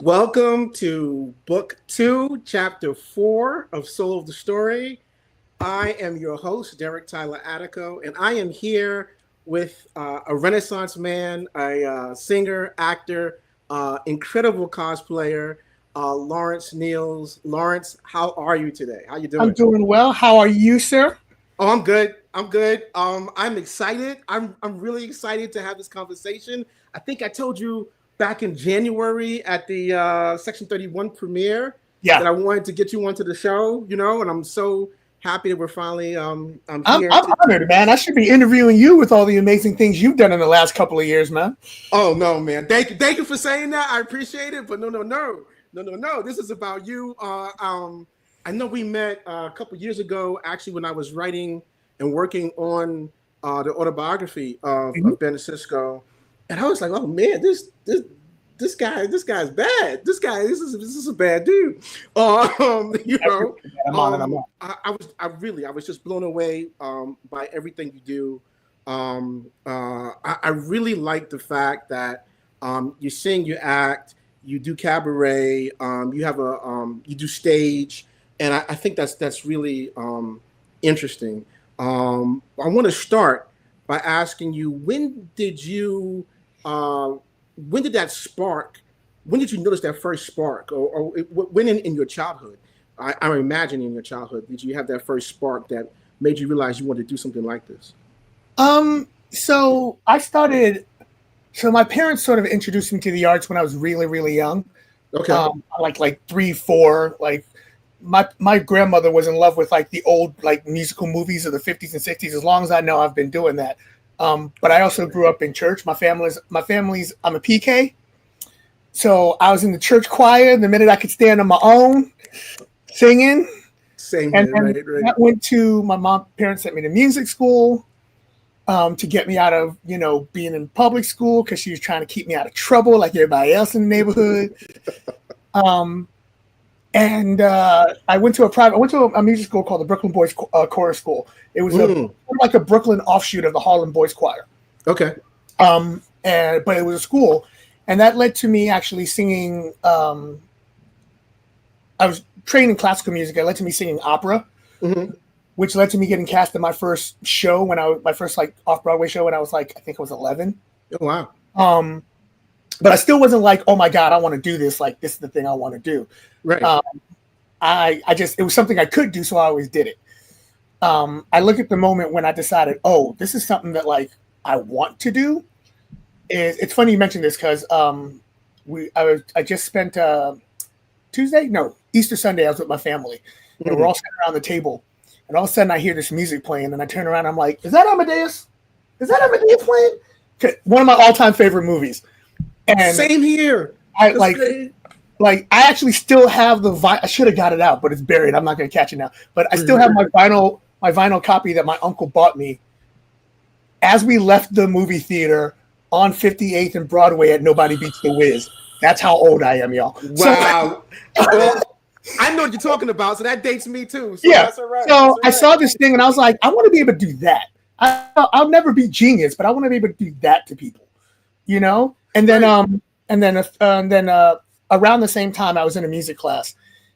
Welcome to Book 2, Chapter 4 of Soul of the Story. I am your host, Tyler Attico, and I am here with a Renaissance man, a singer, actor, incredible cosplayer, Lawrence Neals. Lawrence, how are you today? How you I'm doing? doing well. How are you, sir? Oh, I'm good. I'm good. I'm excited. I'm really excited to have this conversation. I think I told you back in January at the Section 31 premiere Yeah, that I wanted to get you onto the show, and I'm so happy that we're finally I'm I'm, here I'm to do honored, man. I this. should be interviewing you with all the amazing things you've done in the last couple of years, man. Oh no, man! Thank you for saying that. I appreciate it, but no. This is about you. I know we met a couple years ago, actually, when I was writing and working on the autobiography Mhm. of Ben Cisco, and I was like, oh man, this guy's bad. This is a bad dude. You I know, appreciate that. I'm honored. I'm honored. I was just blown away by everything you do. I really like the fact that you sing, you act, you do cabaret, you do stage, and I think that's really interesting. I want to start by asking you, uh, when did that spark? When did you notice that first spark, or when in your childhood? I'm imagining in your childhood, did you have that first spark that made you realize you wanted to do something like this? So I started. So my parents sort of introduced me to the arts when I was really, really young. Okay. Like 3, 4. Like my grandmother was in love with like the old like musical movies of the 50s and 60s. As long as I know, I've been doing that. But I also grew up in church. My family's. I'm a PK, so I was in the church choir the minute I could stand on my own singing. Same And here, then right. that went to parents sent me to music school to get me out of, being in public school because she was trying to keep me out of trouble like everybody else in the neighborhood. Um, and I went to a music school called the Brooklyn Boys Chorus School. It was Mm, like a Brooklyn offshoot of the Harlem Boys Choir. okay. But it was a school, and that led to me actually singing. I was trained in classical music. It led to me singing opera, Hmm. which led to me getting cast in my first show my first like off Broadway show when I was like I think I was 11. Oh, wow. Um, but I still wasn't like, oh my god, I want to do this. Like this is the thing I want to do. Right. Um, I just it was something I could do, so I always did it. I look at the moment when I decided, oh, this is something that like I want to do. It's funny you mentioned this because I just spent Easter Sunday. I was with my family, and we're Hmm. all sitting around the table, and all of a sudden I hear this music playing, and I turn around, and I'm like, is that Amadeus? Is that Amadeus playing? One of my all-time favorite movies, and Same here. I That's like great. I actually still have the I should have got it out, but it's buried. I'm not going to catch it now. But I still have my vinyl copy that my uncle bought me as we left the movie theater on 58th and Broadway at Nobody Beats the Wiz. That's how old I am, y'all. So Wow. Well, I know what you're talking about, so that dates me too. So yeah. that's all right. That's So all I right. saw this thing and I was like, I want to be able to do that. I'll never be genius, but I want to be able to do that to people, you know. Right. And then around the same time, I was in a music class,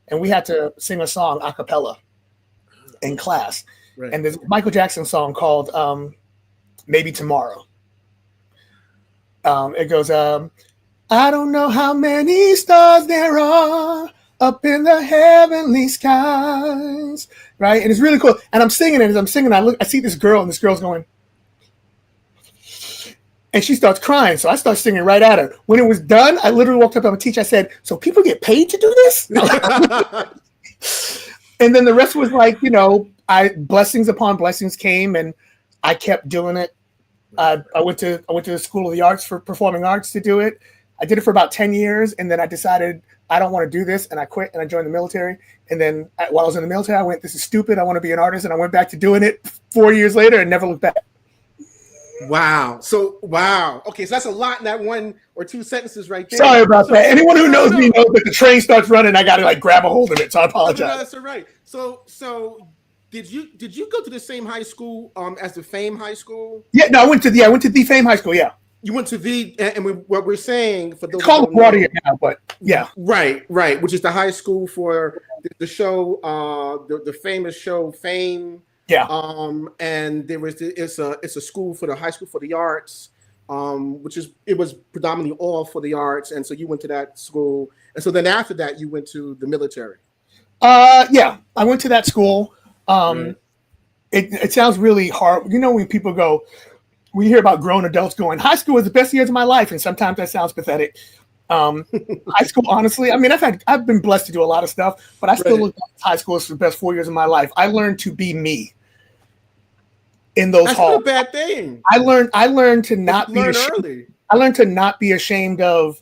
and we had to sing a song a cappella in class. Right. And there's a Michael Jackson song called "Maybe Tomorrow." It goes, "I don't know how many stars there are up in the heavenly skies," right? And it's really cool. And I'm singing it. As I'm singing, I see this girl, and this girl's going, and she starts crying. So I start singing right at her. When it was done, I literally walked up to my teacher. I said, "So people get paid to do this?" And then the rest was like, I blessings upon blessings came, and I kept doing it. I went to the School of the Arts for Performing Arts to do it. I did it for about 10 years, and then I decided I don't want to do this, and I quit and I joined the military. And then while I was in the military, I went, "This is stupid. I want to be an artist," and I went back to doing it 4 years later and never looked back. Wow. So wow. Okay, so that's a lot in that one or two sentences right Sorry there. about So that. Anyone who no, knows me no, knows that the train starts running, I got to like grab a hold of it. So I no, apologize. that's all right. So did you go to the same high school as the Fame High School? Yeah, no, I went to the Fame High School. Yeah. You went to what we're saying for those It's who called don't know, LaGuardia now, but yeah. right, which is the high school for the show, the famous show Fame. Yeah. And it's a school for the high school for the arts, it was predominantly all for the arts, and so you went to that school, and so then after that you went to the military. Yeah, I went to that school. Right. It sounds really hard. You know, when people go, we hear about grown adults going, high school was the best years of my life, and sometimes that sounds pathetic. High school, honestly, I mean, I've been blessed to do a lot of stuff, but I still look at high school as the best 4 years of my life. I learned to be me in those halls. That's not a bad thing. I learned to not be ashamed. Early. I learned to not be ashamed of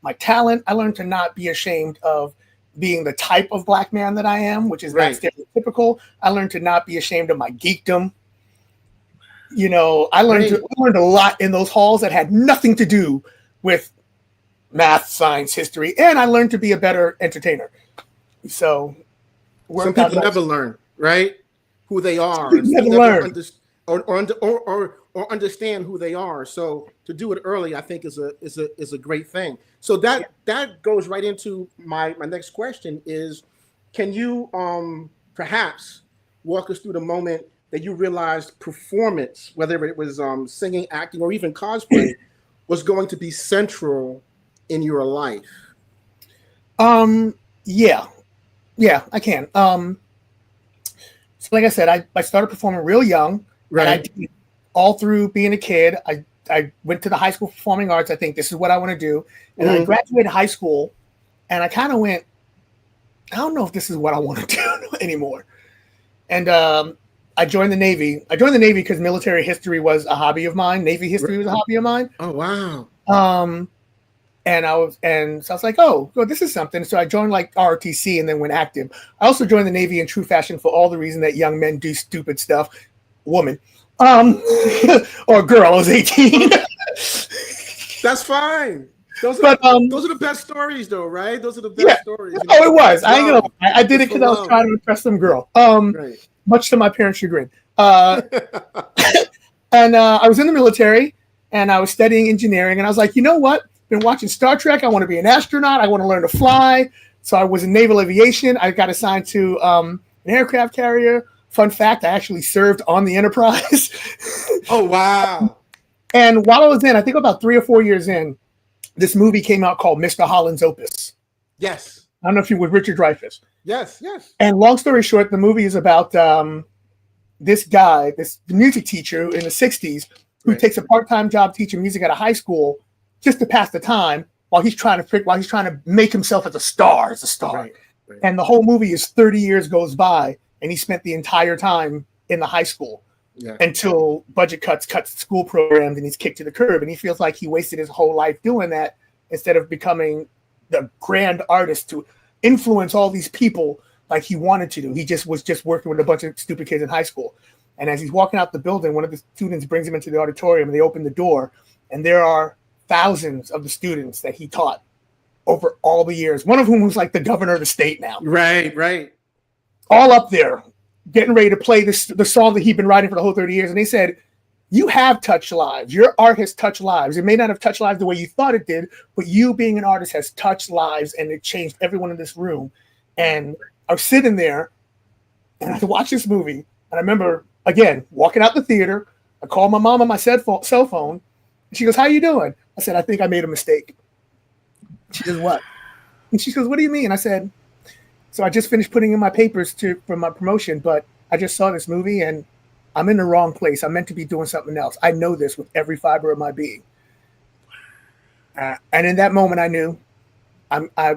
my talent. I learned to not be ashamed of being the type of Black man that I am, which is not stereotypical. I learned to not be ashamed of my geekdom. You know, I learned a lot in those halls that had nothing to do with math, science, history, and I learned to be a better entertainer. So some people never learn, right? Who they are. Never learn. Or understand who they are. So to do it early, I think is a great thing. So that goes right into my next question is, can you perhaps walk us through the moment that you realized performance, whether it was singing, acting, or even cosplay, was going to be central in your life? Yeah, I can. So like I said, I started performing real young, and I did all through being a kid. I went to the high school performing arts. I think this is what I want to do. And I graduated high school, and I kind of went, I don't know if this is what I want to do anymore. And I joined the Navy. I joined the Navy because military history was a hobby of mine. Navy history was a hobby of mine. Oh, wow. So I was like, oh, well, this is something. So I joined like ROTC and then went active. I also joined the Navy in true fashion for all the reason that young men do stupid stuff. Woman. Or girl, I was 18. That's fine. Those are the best stories, though, right? Those are the best stories. Oh, it was. I did it because I was trying to impress some girl. Much to my parents' chagrin. And I was in the military, and I was studying engineering, and I was like, you know what? Been watching Star Trek. I want to be an astronaut. I want to learn to fly. So I was in naval aviation. I got assigned to an aircraft carrier. Fun fact, I actually served on the Enterprise. Oh, wow. And while I was in, I think about 3 or 4 years in, this movie came out called Mr. Holland's Opus. Yes. I don't know if you were Richard Dreyfuss. Yes. And long story short, the movie is about this guy, this music teacher in the 60s who takes a part-time job teaching music at a high school just to pass the time while he's trying to make himself as a star. Right. And the whole movie is 30 years goes by, and he spent the entire time in the high school until budget cuts school programs, and he's kicked to the curb. And he feels like he wasted his whole life doing that instead of becoming the grand artist to influence all these people like he wanted to do. He was just working with a bunch of stupid kids in high school. And as he's walking out the building, one of the students brings him into the auditorium, and they open the door, and there are thousands of the students that he taught over all the years, one of whom was like the governor of the state now. Right. All up there, getting ready to play the song that he'd been writing for the whole 30 years. And they said, you have touched lives. Your art has touched lives. It may not have touched lives the way you thought it did, but you being an artist has touched lives, and it changed everyone in this room. And I was sitting there, and I watched this movie, and I remember, again, walking out the theater. I called my mom on my cell phone, and she goes, how you doing? I said, I think I made a mistake. She goes, what? And she goes, what do you mean? I said, so I just finished putting in my papers for my promotion, but I just saw this movie, and I'm in the wrong place. I'm meant to be doing something else. I know this with every fiber of my being. And in that moment, I knew I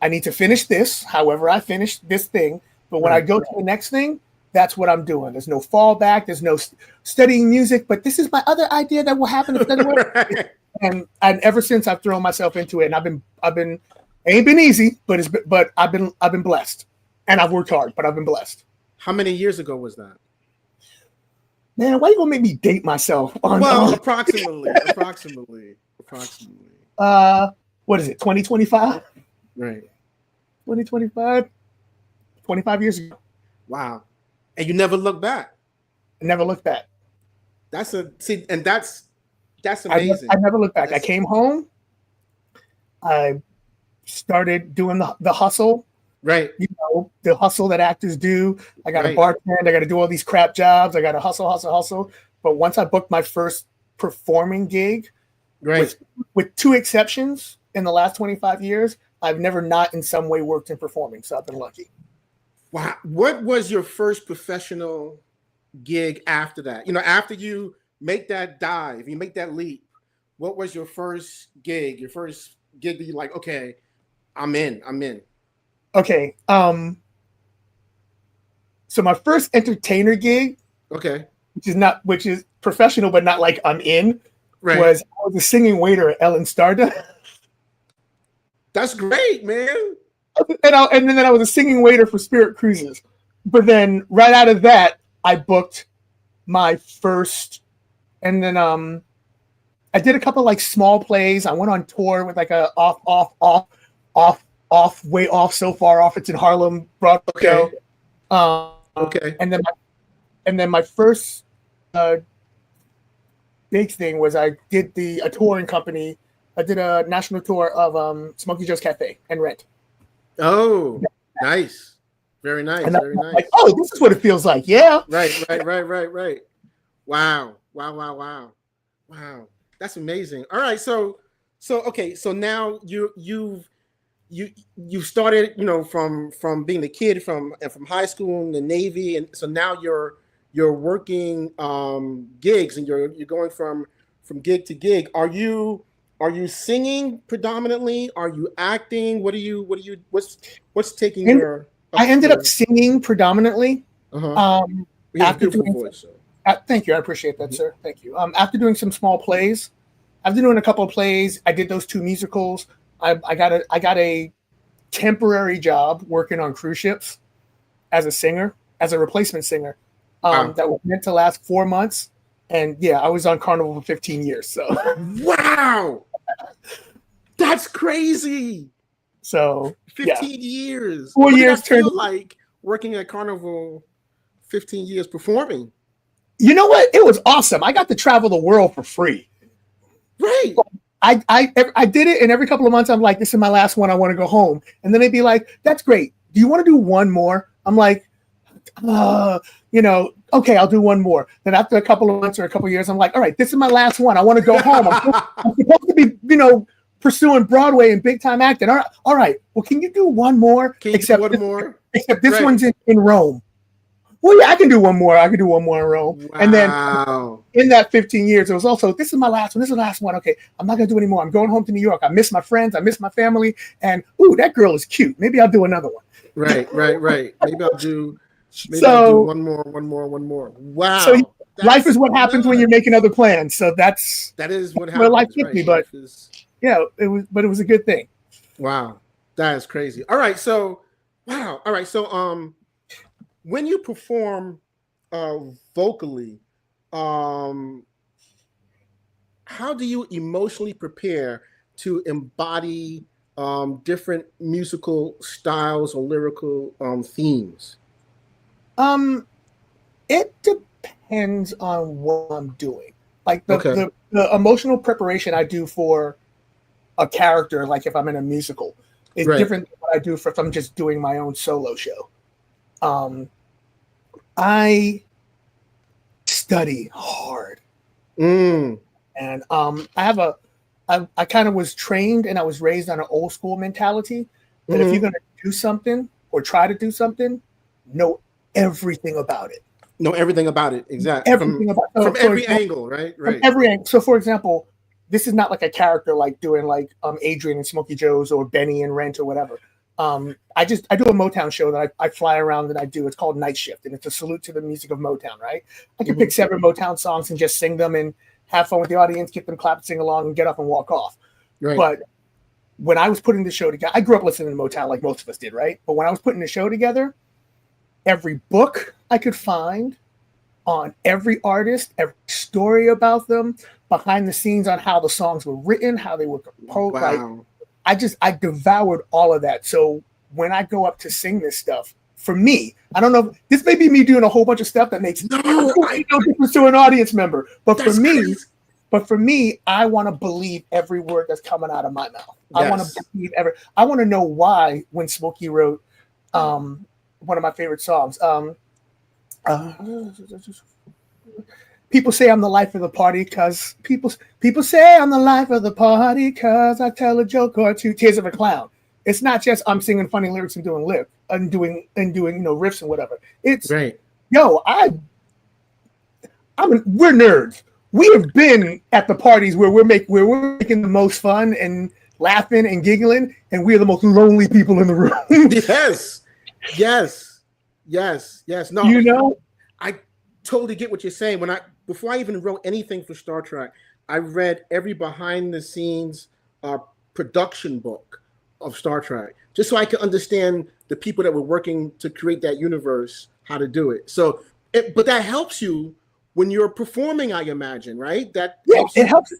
need to finish this. However, I finished this thing. But when I go to the next thing, that's what I'm doing. There's no fallback. There's no studying music. But this is my other idea that will happen if it doesn't work. And ever since, I've thrown myself into it. And I've been it ain't been easy, but I've been blessed, and I've worked hard, but I've been blessed. How many years ago was that? Man, why you gonna make me date myself? Approximately. What is it? 2025? Right. 2025. 25 years ago. Wow. And you never look back. I never looked back. That's That's amazing. I never looked back. I came home. I started doing the hustle. Right. You know, the hustle that actors do. I got to Right. bartend. I got to do all these crap jobs. I got to hustle. But once I booked my first performing gig, Right. with two exceptions in the last 25 years, I've never not in some way worked in performing. So I've been lucky. Wow. What was your first professional gig after that? You know, after you make that dive, you make that leap, what was your first gig? Your first gig that you're like, okay, I'm in. Okay. So my first entertainer gig, Okay. which is professional, but not like I'm in, Right. was I was a singing waiter at Ellen Stardust. That's great, man. And then I was a singing waiter for Spirit Cruises. But then right out of that, I booked my first, and then I did a couple like small plays. I went on tour with like a off, way off, so far off. It's in Harlem, Broadway show. Okay. And then my first big thing was I did a touring company. I did a national tour of Smokey Joe's Cafe and Rent. Oh, nice. Very nice. And Very nice. Like, oh, this is what it feels like. Yeah. Right. Wow. That's amazing. All right. So okay. So now you started, you know, from being a kid from high school in the Navy, and so now you're working gigs, and you're going from gig to gig. Are you singing predominantly? Are you acting? What's taking your? I ended up singing predominantly. Uh-huh. You have a After beautiful doing, voice. So. Thank you, I appreciate that, sir. Thank you. After doing some small plays, after doing a couple of plays, I did those 2 musicals. I got a temporary job working on cruise ships as a singer, as a replacement singer. Wow. That was meant to last 4 months, and yeah, I was on Carnival for 15 years. So wow, that's crazy. So 15 years. 4 years turned like working at Carnival, 15 years performing. You know what? It was awesome. I got to travel the world for free. Right. I did it, and every couple of months I'm like, this is my last one. I want to go home. And then they'd be like, that's great. Do you want to do one more? I'm like, okay, I'll do one more. Then after a couple of months or a couple of years, I'm like, all right, this is my last one. I want to go home. I'm supposed to be, pursuing Broadway and big time acting. All right. Well, can you do one more? Except this one's in Rome. Well, yeah, I can do one more. I can do one more in Rome. Wow. And then in that 15 years, it was also, this is my last one. This is the last one. Okay, I'm not going to do any more. I'm going home to New York. I miss my friends. I miss my family. And, ooh, that girl is cute. Maybe I'll do another one. Right. Maybe I'll do one more. Wow. So life is what happens when you're making other plans. So that is what happens. Where life hit me, but yeah, it was a good thing. Wow. That is crazy. All right. So, wow. All right. So, when you perform vocally, how do you emotionally prepare to embody different musical styles or lyrical themes? It depends on what I'm doing. Like the emotional preparation I do for a character, like if I'm in a musical, is different than what I do if I'm just doing my own solo show. I study hard, and I kind of was trained and I was raised on an old school mentality that if you're going to do something or try to do something, know everything about it. Know everything about it, exactly. Everything from every angle, right? From every angle. So, for example, this is not like a character like doing like Adrian and Smokey Joe's or Benny and Rent or whatever. I do a Motown show that I fly around and I do. It's called Night Shift, and it's a salute to the music of Motown, right? I can pick 7 Motown songs and just sing them and have fun with the audience, get them clap, sing along, and get up and walk off. Right. But when I was putting the show together, I grew up listening to Motown like most of us did, right? But when I was putting the show together, every book I could find on every artist, every story about them, behind the scenes on how the songs were written, how they were composed. Wow. I devoured all of that. So when I go up to sing this stuff, for me, I don't know, this may be me doing a whole bunch of stuff that makes no difference to an audience member. But for me, But for me, I want to believe every word that's coming out of my mouth. I want to believe I want to know why when Smokey wrote one of my favorite songs. People say I'm the life of the party because people say I'm the life of the party because I tell a joke or two. Tears of a Clown. It's not just I'm singing funny lyrics and doing riffs and whatever. It's right. Yo, we're nerds. We have been at the parties where we're making the most fun and laughing and giggling, and we're the most lonely people in the room. Yes. No, I totally get what you're saying. Before I even wrote anything for Star Trek, I read every behind the scenes production book of Star Trek, just so I could understand the people that were working to create that universe, how to do it. So, but that helps you when you're performing, I imagine, right? It helps.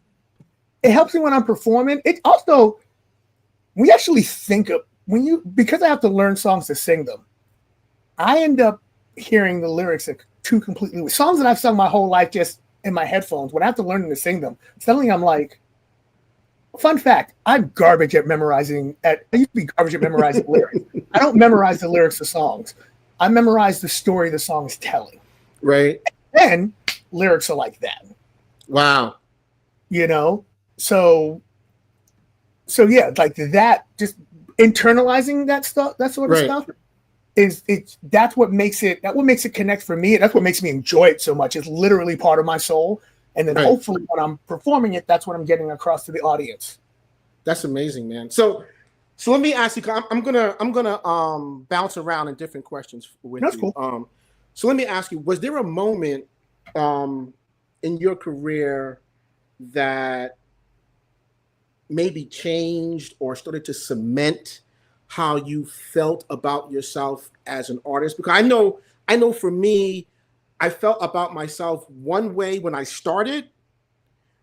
It helps me when I'm performing. It also, we actually think of because I have to learn songs to sing them. I end up hearing the lyrics of two completely songs that I've sung my whole life just in my headphones. When I have to learn to sing them, suddenly I'm like, fun fact, I'm garbage at memorizing. I used to be garbage at memorizing lyrics. I don't memorize the lyrics of songs. I memorize the story the song is telling. Right. And lyrics are like that. Wow. So yeah, like that, just internalizing that stuff, that sort of stuff that's what makes it connect for me. That's what makes me enjoy it so much. It's literally part of my soul. And then hopefully when I'm performing it, that's what I'm getting across to the audience. That's amazing, man. So let me ask you, I'm gonna bounce around in different questions with you. That's cool. So let me ask you, was there a moment in your career that maybe changed or started to cement how you felt about yourself as an artist? Because I know for me, I felt about myself one way when I started,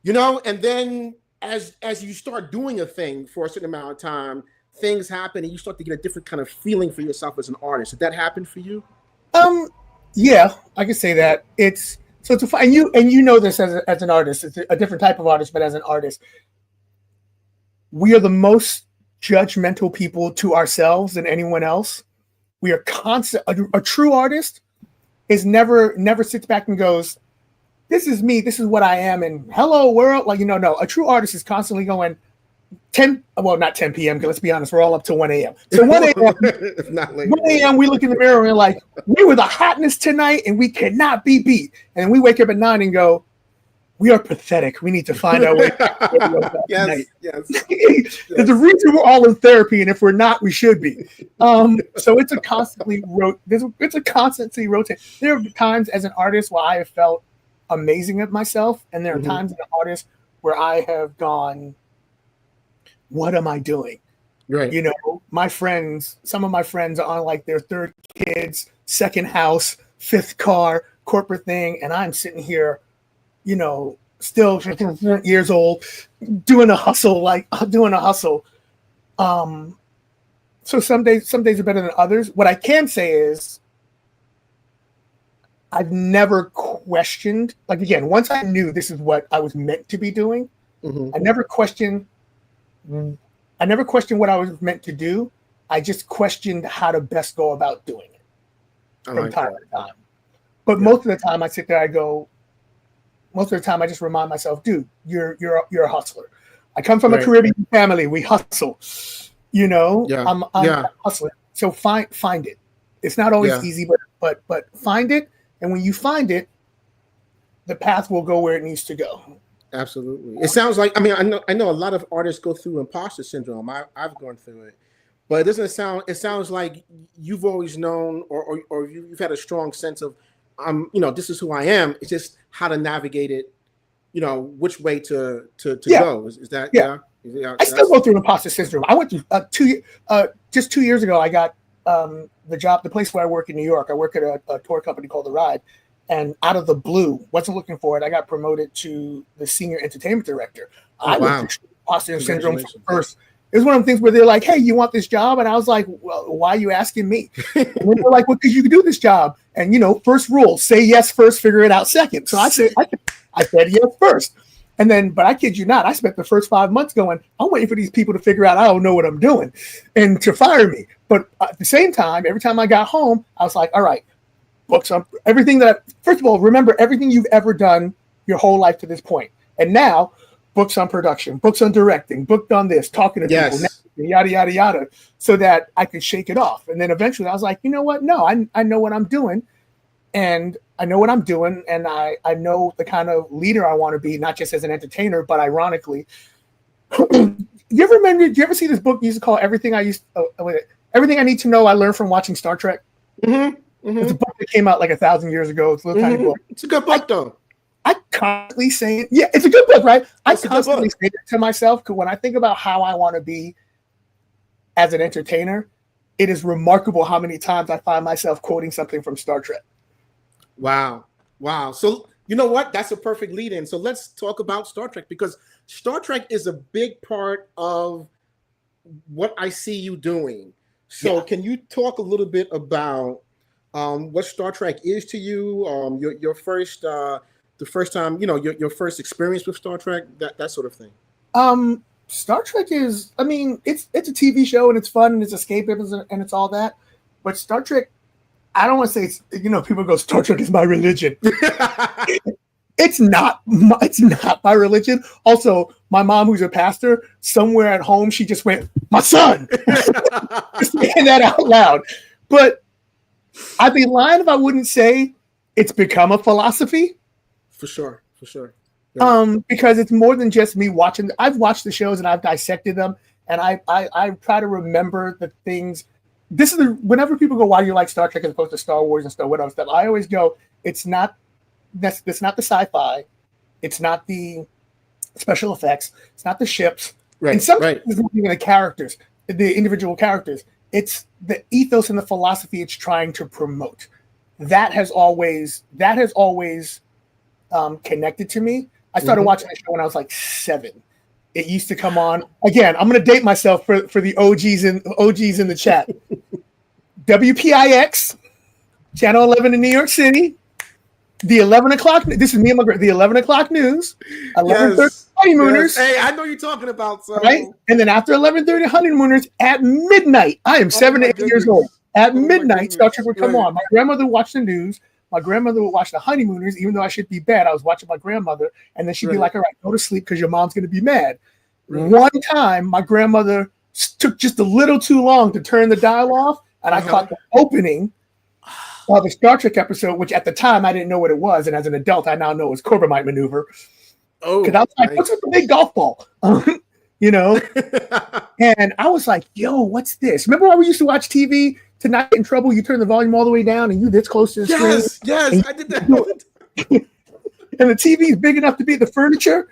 and then as you start doing a thing for a certain amount of time, things happen and you start to get a different kind of feeling for yourself as an artist. Did that happen for you? Yeah, I can say that. It's fun, and you know this as an artist. It's a different type of artist, but as an artist, we are the most judgmental people to ourselves than anyone else. We are constant. A true artist is never sits back and goes, "This is me. This is what I am." And hello world, no. A true artist is constantly going. Not 10 p.m. Because let's be honest, we're all up to 1 a.m. So 1 a.m. 1 a.m. we look in the mirror and we're like, we were the hotness tonight and we cannot be beat. And we wake up at 9 and go, we are pathetic. We need to find our way back. Yes. There's a reason we're all in therapy, and if we're not, we should be. So it's a constantly rotate. There are times as an artist where I have felt amazing at myself, and there are times as an artist where I have gone, what am I doing? Right. Some of my friends are on like their third kids, second house, fifth car, corporate thing, and I'm sitting here, still years old, doing a hustle. So some days are better than others. What I can say is I've never questioned, once I knew this is what I was meant to be doing, I never questioned what I was meant to do. I just questioned how to best go about doing it from time to time. But most of the time I sit there, I just remind myself, dude, you're a hustler. I come from a Caribbean family. We hustle, I'm a hustler. So find it. It's not always easy, but find it. And when you find it, the path will go where it needs to go. Absolutely. It sounds like, I know a lot of artists go through imposter syndrome. I've gone through it, but it sounds like you've always known or you've had a strong sense of, this is who I am. It's just how to navigate it, which way to go. Is that, I still go through imposter syndrome. I went through just 2 years ago, I got the place where I work in New York. I work at a tour company called The Ride. And out of the blue, wasn't looking for it, I got promoted to the senior entertainment director. I went through imposter syndrome first. It was one of the things where they're like, hey, you want this job? And I was like, well, why are you asking me? And they're like, well, because you can do this job. And, first rule, say yes first, figure it out second. So I said yes first. And then, but I kid you not, I spent the first 5 months going, I'm waiting for these people to figure out I don't know what I'm doing and to fire me. But at the same time, every time I got home, I was like, all right, books on everything first of all, remember everything you've ever done your whole life to this point. And now, books on production, books on directing, booked on this, talking to people, yada, yada, yada, so that I could shake it off. And then eventually I was like, you know what? No, I know what I'm doing. And I know what I'm doing, and I know the kind of leader I want to be, not just as an entertainer, but ironically. Do you ever see this book you used to call Everything I Need to Know I Learned from Watching Star Trek? Mm-hmm. Mm-hmm. It's a book that came out like 1,000 years ago. It's a little tiny book. It's a good book, though. I constantly say it. Yeah, it's a good book, right? I constantly say it to myself because when I think about how I want to be as an entertainer, it is remarkable how many times I find myself quoting something from Star Trek. Wow. So you know what? That's a perfect lead in. So let's talk about Star Trek, because Star Trek is a big part of what I see you doing. So can you talk a little bit about what Star Trek is to you? Your first, the first time, your first experience with Star Trek, that sort of thing. Star Trek is, I mean, it's a TV show and it's fun and it's escapism and it's all that. But Star Trek, I don't want to say it's, people go, Star Trek is my religion. It's not my religion. Also, my mom, who's a pastor, somewhere at home, she just went, my son. Just saying that out loud. But I'd be lying if I wouldn't say it's become a philosophy. For sure. Yeah. Because it's more than just me watching. I've watched the shows and I've dissected them, and I try to remember the things. Whenever people go, why do you like Star Trek as opposed to Star Wars and stuff, whatever stuff, I always go, it's not the sci-fi, it's not the special effects, it's not the ships, right? And sometimes it's not even the characters, the individual characters. It's the ethos and the philosophy it's trying to promote. That has always connected to me. I started watching the show when I was like 7. It used to come on. Again, I'm going to date myself for the OGs in the chat. WPIX, Channel 11 in New York City. The 11 o'clock. This is me and my the 11 o'clock news. 11:30 honeymooners. Yes. Hey, I know you're talking about. So. Right, and then after 11:30 honeymooners at midnight. I am 7 to 8 years old. At midnight, Star Trek would come on. My grandmother watched the news. My grandmother would watch the honeymooners, even though I should be bad. I was watching my grandmother, and then she'd be like, all right, go to sleep because your mom's going to be mad. One time, my grandmother took just a little too long to turn the dial off, and I caught the opening of the Star Trek episode, which at the time I didn't know what it was, and as an adult, I now know it's Corbomite maneuver. Because I was like, what's with the big golf ball? And I was like, yo, what's this? Remember when we used to watch TV to not get in trouble? You turn the volume all the way down and you this close to the screen. Yes, I did that. And the TV is big enough to be the furniture.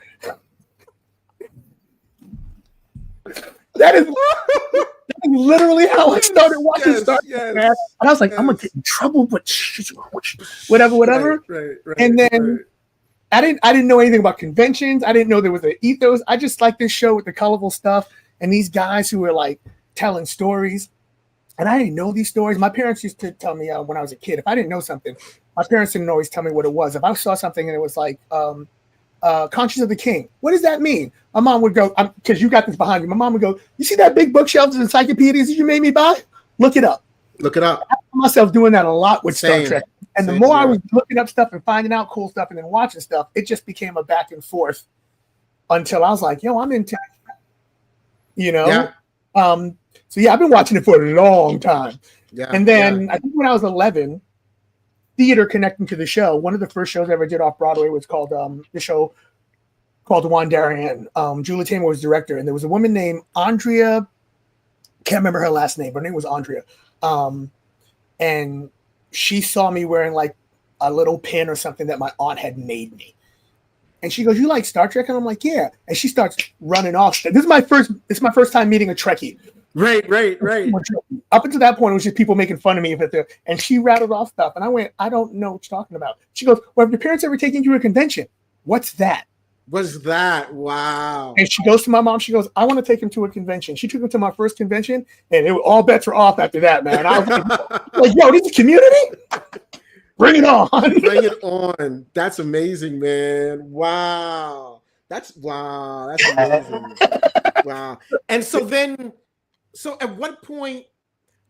That is literally how I started watching Star Trek. And I was like, I'm going to get in trouble, but whatever. Right, and then I didn't know anything about conventions. I didn't know there was an ethos. I just like this show with the colorful stuff and these guys who were like telling stories. And I didn't know these stories. My parents used to tell me when I was a kid, if I didn't know something, my parents didn't always tell me what it was. If I saw something and it was like Conscience of the King, what does that mean? My mom would go, because you got this behind you. My mom would go, you see that big bookshelf of encyclopedias that you made me buy? Look it up. I found myself doing that a lot with Star Trek. And the more I was looking up stuff and finding out cool stuff and then watching stuff, it just became a back and forth until I was like, yo, I'm into it. So yeah, I've been watching it for a long time. And then I think when I was 11, theater connecting to the show, one of the first shows I ever did off Broadway was called the show called Juan Darien. Julie Taymor was director, and there was a woman named Andrea, can't remember her last name, her name was Andrea. And she saw me wearing like a little pin or something that my aunt had made me. And she goes, you like Star Trek? And I'm like, yeah. And she starts running off. This is my first time meeting a Trekkie. Right. Up until that point, it was just people making fun of me. And she rattled off stuff. And I went, I don't know what you're talking about. She goes, well, have your parents ever taken you to a convention? What's that? What's that? Wow. And she goes to my mom. She goes, I want to take him to a convention. She took him to my first convention. And all bets were off after that, man. I was like, yo, this is community? Bring it on. Bring it on. That's amazing, man. Wow. That's wow. That's amazing. Wow. And so then, so at what point?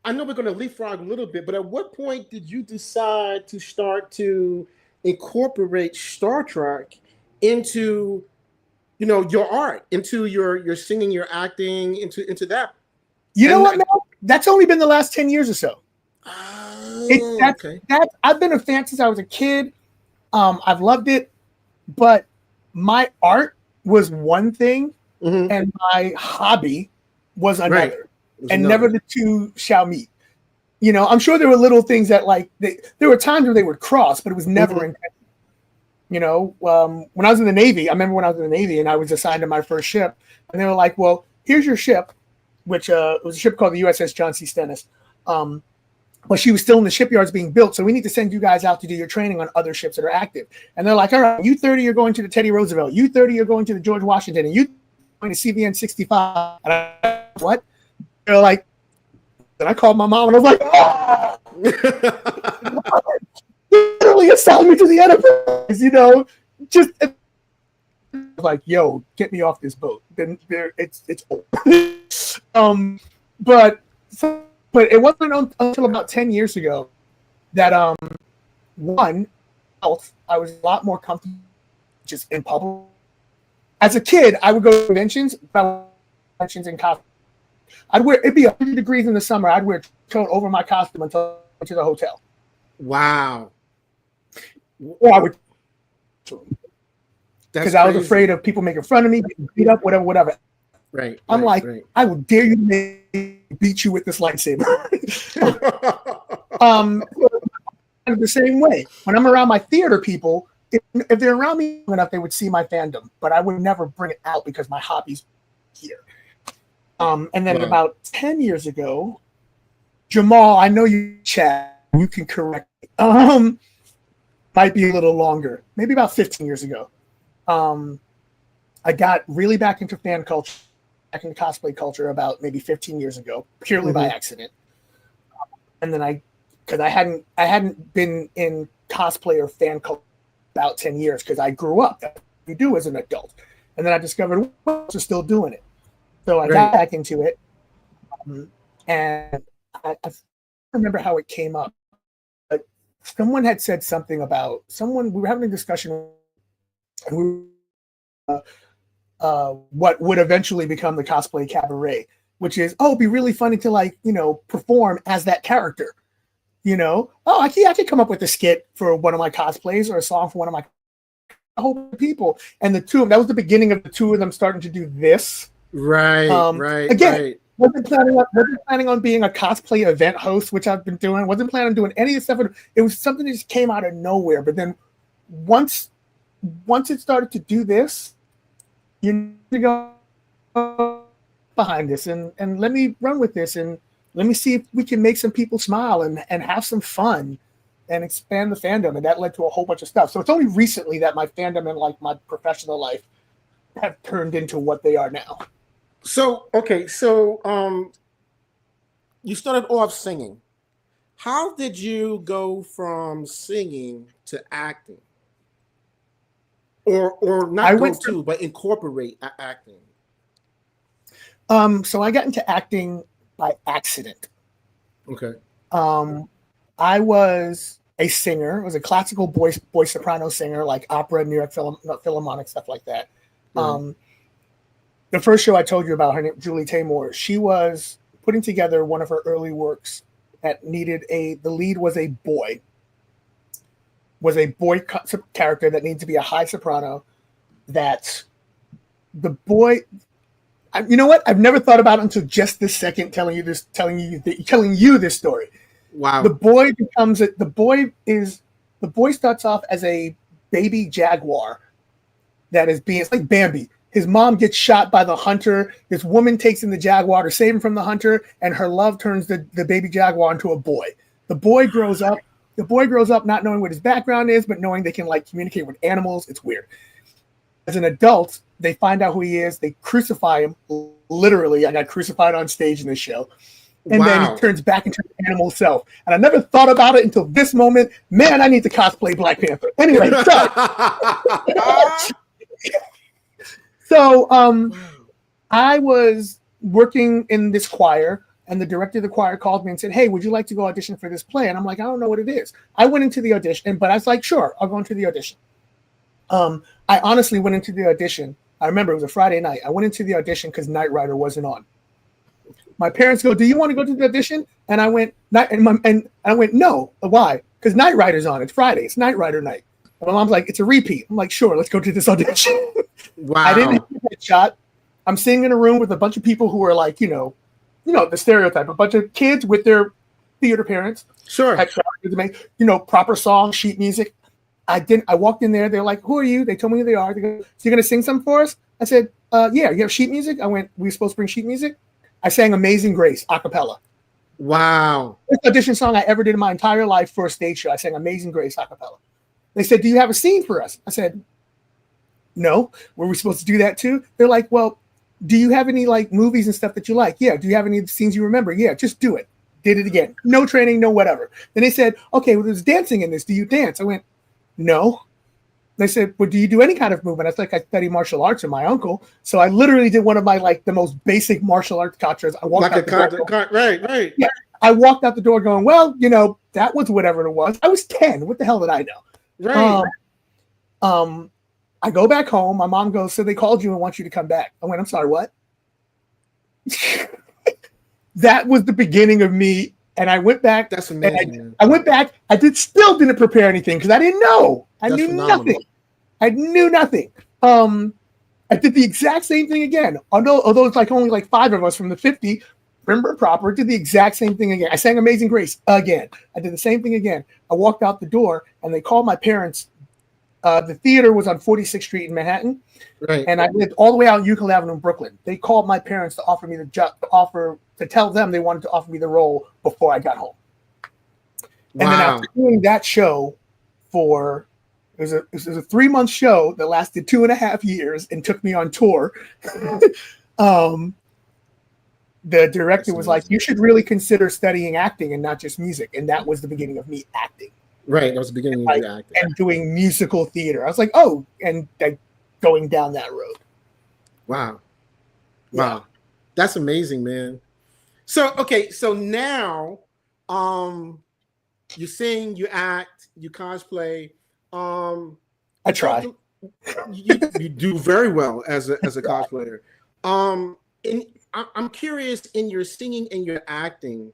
I know we're going to leapfrog a little bit, but at what point did you decide to start to incorporate Star Trek into, your art, into your singing, your acting, into that? You know what, man? That's only been the last 10 years or so. Okay. I've been a fan since I was a kid. I've loved it, but my art was one thing, and my hobby was another. Right. And never the two shall meet. I'm sure there were little things that there were times where they would cross, but it was never intentional. When I was in the Navy, I remember when I was in the Navy and I was assigned to my first ship, and they were like, "Well, here's your ship," which was a ship called the USS John C. Stennis. But she was still in the shipyards being built, so we need to send you guys out to do your training on other ships that are active. And they're like, "All right, you 30 are going to the Teddy Roosevelt, you 30 are going to the George Washington, and you going to CVN 65." And I, what? They're like, and I called my mom and I was like, "Oh!" Literally assigned me to the Enterprise, just like, "Yo, get me off this boat." Then it's old. But it wasn't until about 10 years ago that one, I was a lot more comfortable just in public. As a kid, I would go to conventions in costume. It'd be 100 degrees in the summer. I'd wear a coat over my costume until I went to the hotel. Wow. Or I would, because I was afraid of people making fun of me, getting beat up, whatever. Right. I'm I will dare you to beat you with this lightsaber. The same way. When I'm around my theater people, if they're around me enough, they would see my fandom, but I would never bring it out because my hobby's here. And then about 10 years ago, Jamal, I know you chat, you can correct me. Might be a little longer, maybe about 15 years ago. I got really back into fan culture, back into cosplay culture about maybe 15 years ago, purely by accident. And then because I hadn't been in cosplay or fan culture about 10 years because I grew up. That's what you do as an adult. And then I discovered we're still doing it. So I got back into it, and I remember how it came up. But someone had said something about we were having a discussion, and what would eventually become the Cosplay Cabaret, which is, it'd be really funny to perform as that character. I could come up with a skit for one of my cosplays or a song for one of my whole people, and that was the beginning of the two of them starting to do this. Right. Again, wasn't planning on being a cosplay event host, which I've been doing. Wasn't planning on doing any of the stuff. It was something that just came out of nowhere. But then once it started to do this, you need to go behind this and let me run with this and let me see if we can make some people smile and have some fun and expand the fandom. And that led to a whole bunch of stuff. So it's only recently that my fandom and my professional life have turned into what they are now. So you started off singing. How did you go from singing to acting? Or not but incorporate acting? So I got into acting by accident. Okay. I was a singer. I was a classical voice soprano singer, like opera, New York Philharmonic, stuff like that. Right. The first show I told you about, her name Julie Taymor, she was putting together one of her early works that needed the lead was a boy character that needed to be a high soprano. That the boy, you know what? I've never thought about it until just this second, telling you this story. Wow. The boy starts off as a baby jaguar that is it's like Bambi. His mom gets shot by the hunter. This woman takes in the jaguar to save him from the hunter, and her love turns the baby jaguar into a boy. The boy grows up not knowing what his background is, but knowing they can communicate with animals. It's weird. As an adult, they find out who he is. They crucify him. Literally, I got crucified on stage in this show. And then he turns back into his animal self. And I never thought about it until this moment. Man, I need to cosplay Black Panther. Anyway, So Wow. I was working in this choir, and the director of the choir called me and said, "Hey, would you like to go audition for this play?" And I'm like, "I don't know what it is." I went into the audition, but I was like, "Sure, I'll go into the audition." I honestly went into the audition. I remember it was a Friday night. I went into the audition because Knight Rider wasn't on. My parents go, "Do you want to go to the audition?" And I went, and I went, "No." Why? Because Knight Rider's on. It's Friday. It's Knight Rider night. And my mom's like, "It's a repeat." I'm like, "Sure, let's go to this audition." I didn't Wow. have a shot. I'm sitting in a room with a bunch of people who are like, the stereotype, a bunch of kids with their theater parents. Sure. Had shot, proper song, sheet music. I walked in there. They're like, "Who are you?" They told me who they are. They go, "So you're going to sing something for us?" I said, "Yeah." "You have sheet music?" I went, "We supposed to bring sheet music?" I sang Amazing Grace a cappella. Wow. First audition song I ever did in my entire life for a stage show. I sang Amazing Grace a cappella. They said, "Do you have a scene for us?" I said, "No." "Were we supposed to do that too?" They're like, "Well, do you have any like movies and stuff that you like?" "Yeah." "Do you have any scenes you remember?" "Yeah." "Just do it." Did it again. No training, no whatever. Then they said, "Okay, well, there's dancing in this. Do you dance?" I went, "No." They said, "Well, do you do any kind of movement?" I was like, "I study martial arts and my uncle." So I literally did one of my like the most basic martial arts kachas. I walked Like out the door. right. Yeah. I walked out the door going, "Well, that was whatever it was." I was 10. What the hell did I know? Right. I go back home. My mom goes, "So they called you and want you to come back." I went, "I'm sorry, what?" That was the beginning of me. And I went back. That's amazing, man. I went back. Still didn't prepare anything because I didn't know. I That's knew phenomenal. nothing. I knew nothing. I did the exact same thing again. Although it's like only like 5 of us from the 50, remember proper, did the exact same thing again. I sang Amazing Grace again. I did the same thing again. I walked out the door and they called my parents. The theater was on 46th Street in Manhattan. Right. And I lived all the way out in Euclid Avenue in Brooklyn. They called my parents to offer me to tell them they wanted to offer me the role before I got home. Wow. And then after doing that show it was a 3-month show that lasted 2.5 years and took me on tour. The director was like, "You should really consider studying acting and not just music." And that was the beginning of me acting. Right. That was the beginning of your acting. And doing musical theater. I was like, "Oh," and going down that road. Wow. Yeah. That's amazing, man. So, okay. So now, you sing, you act, you cosplay. I try. You do very well as a cosplayer. And I'm curious, in your singing and your acting,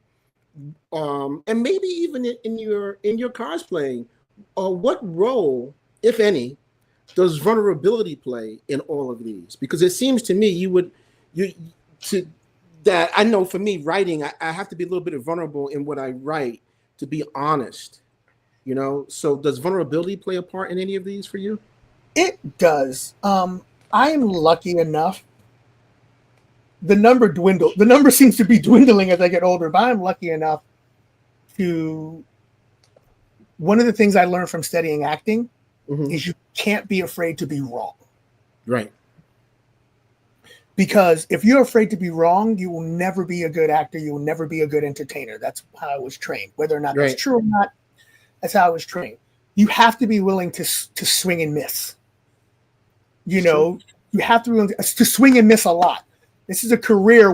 and maybe even in your cosplaying, what role, if any, does vulnerability play in all of these? Because it seems to me that I know for me writing, I have to be a little bit vulnerable in what I write, to be honest. So does vulnerability play a part in any of these for you? It does. I'm lucky enough. The number seems to be dwindling as I get older, but I'm lucky enough to. One of the things I learned from studying acting is you can't be afraid to be wrong. Right. Because if you're afraid to be wrong, you will never be a good actor. You will never be a good entertainer. That's how I was trained. Whether or not that's true or not, that's how I was trained. You have to be willing to swing and miss. You have to be willing to swing and miss a lot. This is a career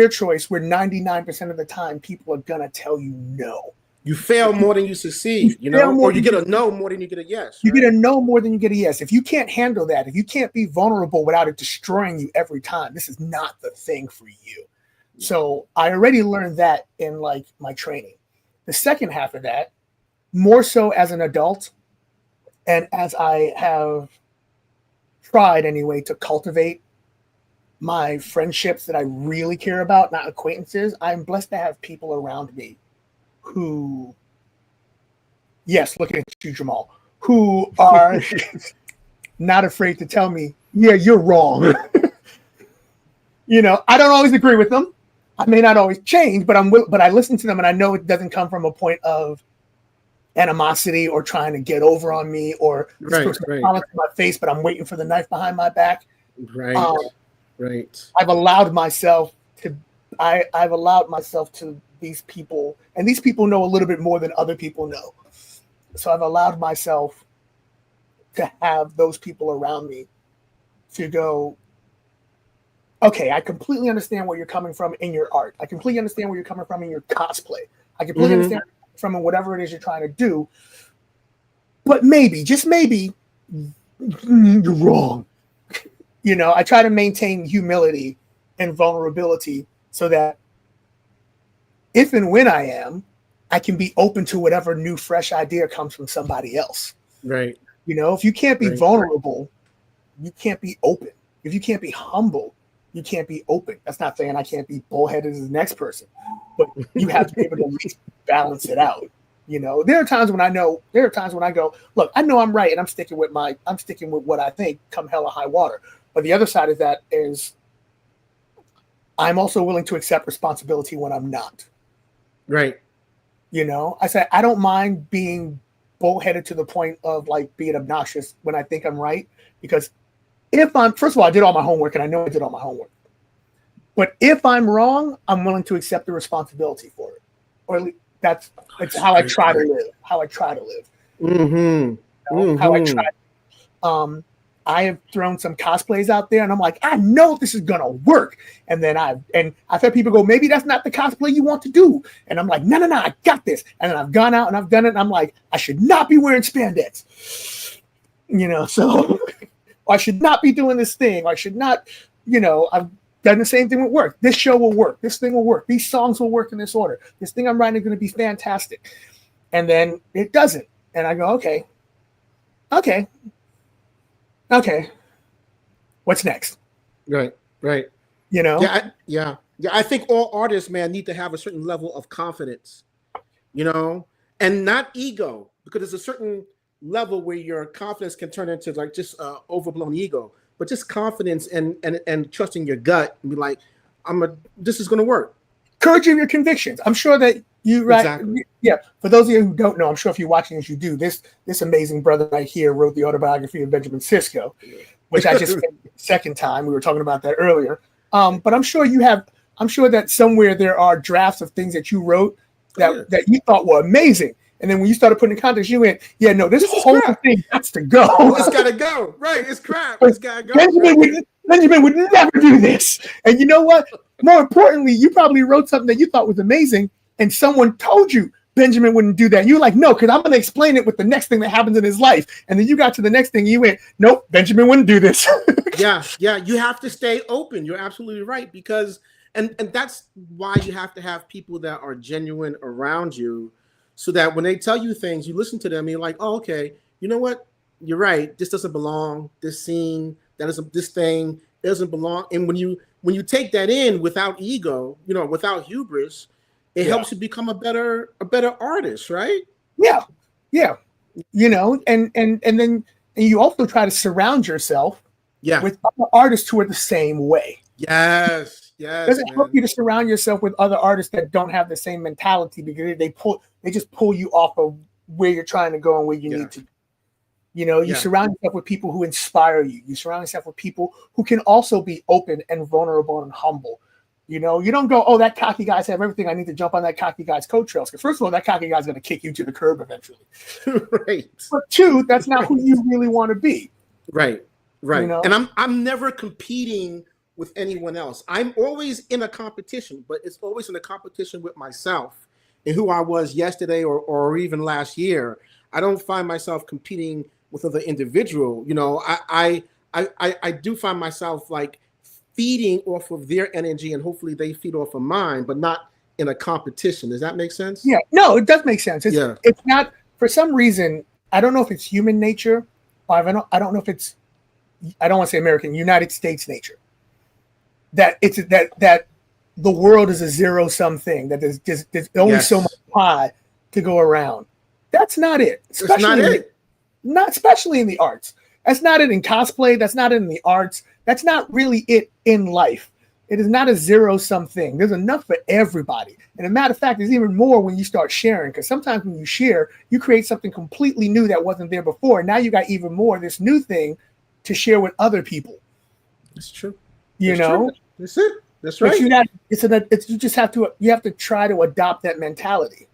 choice where 99% of the time people are going to tell you no. You fail more than you succeed, or you get a no more than you get a yes. You get a no more than you get a yes. If you can't handle that, if you can't be vulnerable without it destroying you every time, this is not the thing for you. So I already learned that in like my training. The second half of that, more so as an adult, and as I have tried anyway to cultivate my friendships that I really care about, not acquaintances. I'm blessed to have people around me who, yes, looking at you, Jamal, who are not afraid to tell me, "Yeah, you're wrong." I don't always agree with them. I may not always change, but I listen to them, and I know it doesn't come from a point of animosity or trying to get over on me or this person calling to my face, but I'm waiting for the knife behind my back. Right. I've allowed myself to these people, and these people know a little bit more than other people know. So I've allowed myself to have those people around me to go, okay, I completely understand where you're coming from in your art. I completely understand where you're coming from in your cosplay. I completely understand where you're coming from in whatever it is you're trying to do. But maybe, just maybe, you're wrong. You know, I try to maintain humility and vulnerability so that if and when I am, I can be open to whatever new, fresh idea comes from somebody else. Right. You know, if you can't be vulnerable, you can't be open. If you can't be humble, you can't be open. That's not saying I can't be bullheaded as the next person, but you have to be able to at least balance it out. You know, there are times when I go, look, I know I'm right, and I'm sticking with what I think, come hell or high water. But the other side of that is, I'm also willing to accept responsibility when I'm not. Right. You know, I say I don't mind being bullheaded to the point of like being obnoxious when I think I'm right, because first of all, I did all my homework, and I know I did all my homework. But if I'm wrong, I'm willing to accept the responsibility for it, or at least that's how I try to live. How I try to live. Mm-hmm. You know, how I try. I have thrown some cosplays out there, and I'm like, I know this is gonna work. And then I've had people go, maybe that's not the cosplay you want to do. And I'm like, no, I got this. And then I've gone out and I've done it, and I'm like, I should not be wearing spandex. You know, so I should not be doing this thing. I should not, you know, I've done the same thing with work. This show will work. This thing will work. These songs will work in this order. This thing I'm writing is going to be fantastic. And then it doesn't. And I go, okay. What's next? Right. You know? Yeah. I think all artists, man, need to have a certain level of confidence, you know, and not ego, because there's a certain level where your confidence can turn into like just overblown ego, but just confidence and trusting your gut and be like, this is going to work. Courage of your convictions. I'm sure that you, right? Exactly. Yeah. For those of you who don't know, I'm sure if you're watching as you do, this amazing brother right here wrote the autobiography of Benjamin Sisko, which I just finished the second time. We were talking about that earlier. But I'm sure that somewhere there are drafts of things that you wrote that you thought were amazing. And then when you started putting in context, you went, yeah, no, this whole thing has to go. It's got to go. Right. It's crap. It's got to go. Benjamin would never do this. And you know what? More importantly, you probably wrote something that you thought was amazing, and someone told you Benjamin wouldn't do that. And you're like, no, because I'm going to explain it with the next thing that happens in his life. And then you got to the next thing, and you went, nope, Benjamin wouldn't do this. Yeah. You have to stay open. You're absolutely right, because and that's why you have to have people that are genuine around you, so that when they tell you things, you listen to them and you're like, oh, okay, you know what? You're right. This doesn't belong. This scene, this thing doesn't belong. And when you take that in without ego, you know, without hubris, it helps you become a better artist, right? Yeah. You know, and then you also try to surround yourself with other artists who are the same way. Yes. Does it help you to surround yourself with other artists that don't have the same mentality, because they just pull you off of where you're trying to go and where you need to. You know, you surround yourself with people who inspire you. You surround yourself with people who can also be open and vulnerable and humble. You know, you don't go, oh, that cocky guy's have everything. I need to jump on that cocky guy's coattails. Because first of all, that cocky guy's going to kick you to the curb eventually. Right. But two, that's not who you really want to be. Right. You know? And I'm never competing with anyone else. I'm always in a competition, but it's always in a competition with myself and who I was yesterday or even last year. I don't find myself competing with other individual. You know, I do find myself like feeding off of their energy, and hopefully they feed off of mine, but not in a competition. Does that make sense? Yeah, no, it does make sense. It's not, for some reason, I don't know if it's human nature, or I don't know if it's, I don't want to say American, United States nature. That the world is a zero-sum thing, that there's only so much pie to go around. That's not it. That's not it. Not especially in the arts. That's not it in cosplay. That's not it in the arts. That's not really it in life. It is not a zero-sum thing. There's enough for everybody. And a matter of fact, there's even more when you start sharing, because sometimes when you share, you create something completely new that wasn't there before. And now you got even more of this new thing to share with other people. It's true. You know? That's it. That's right. But you have to try to adopt that mentality.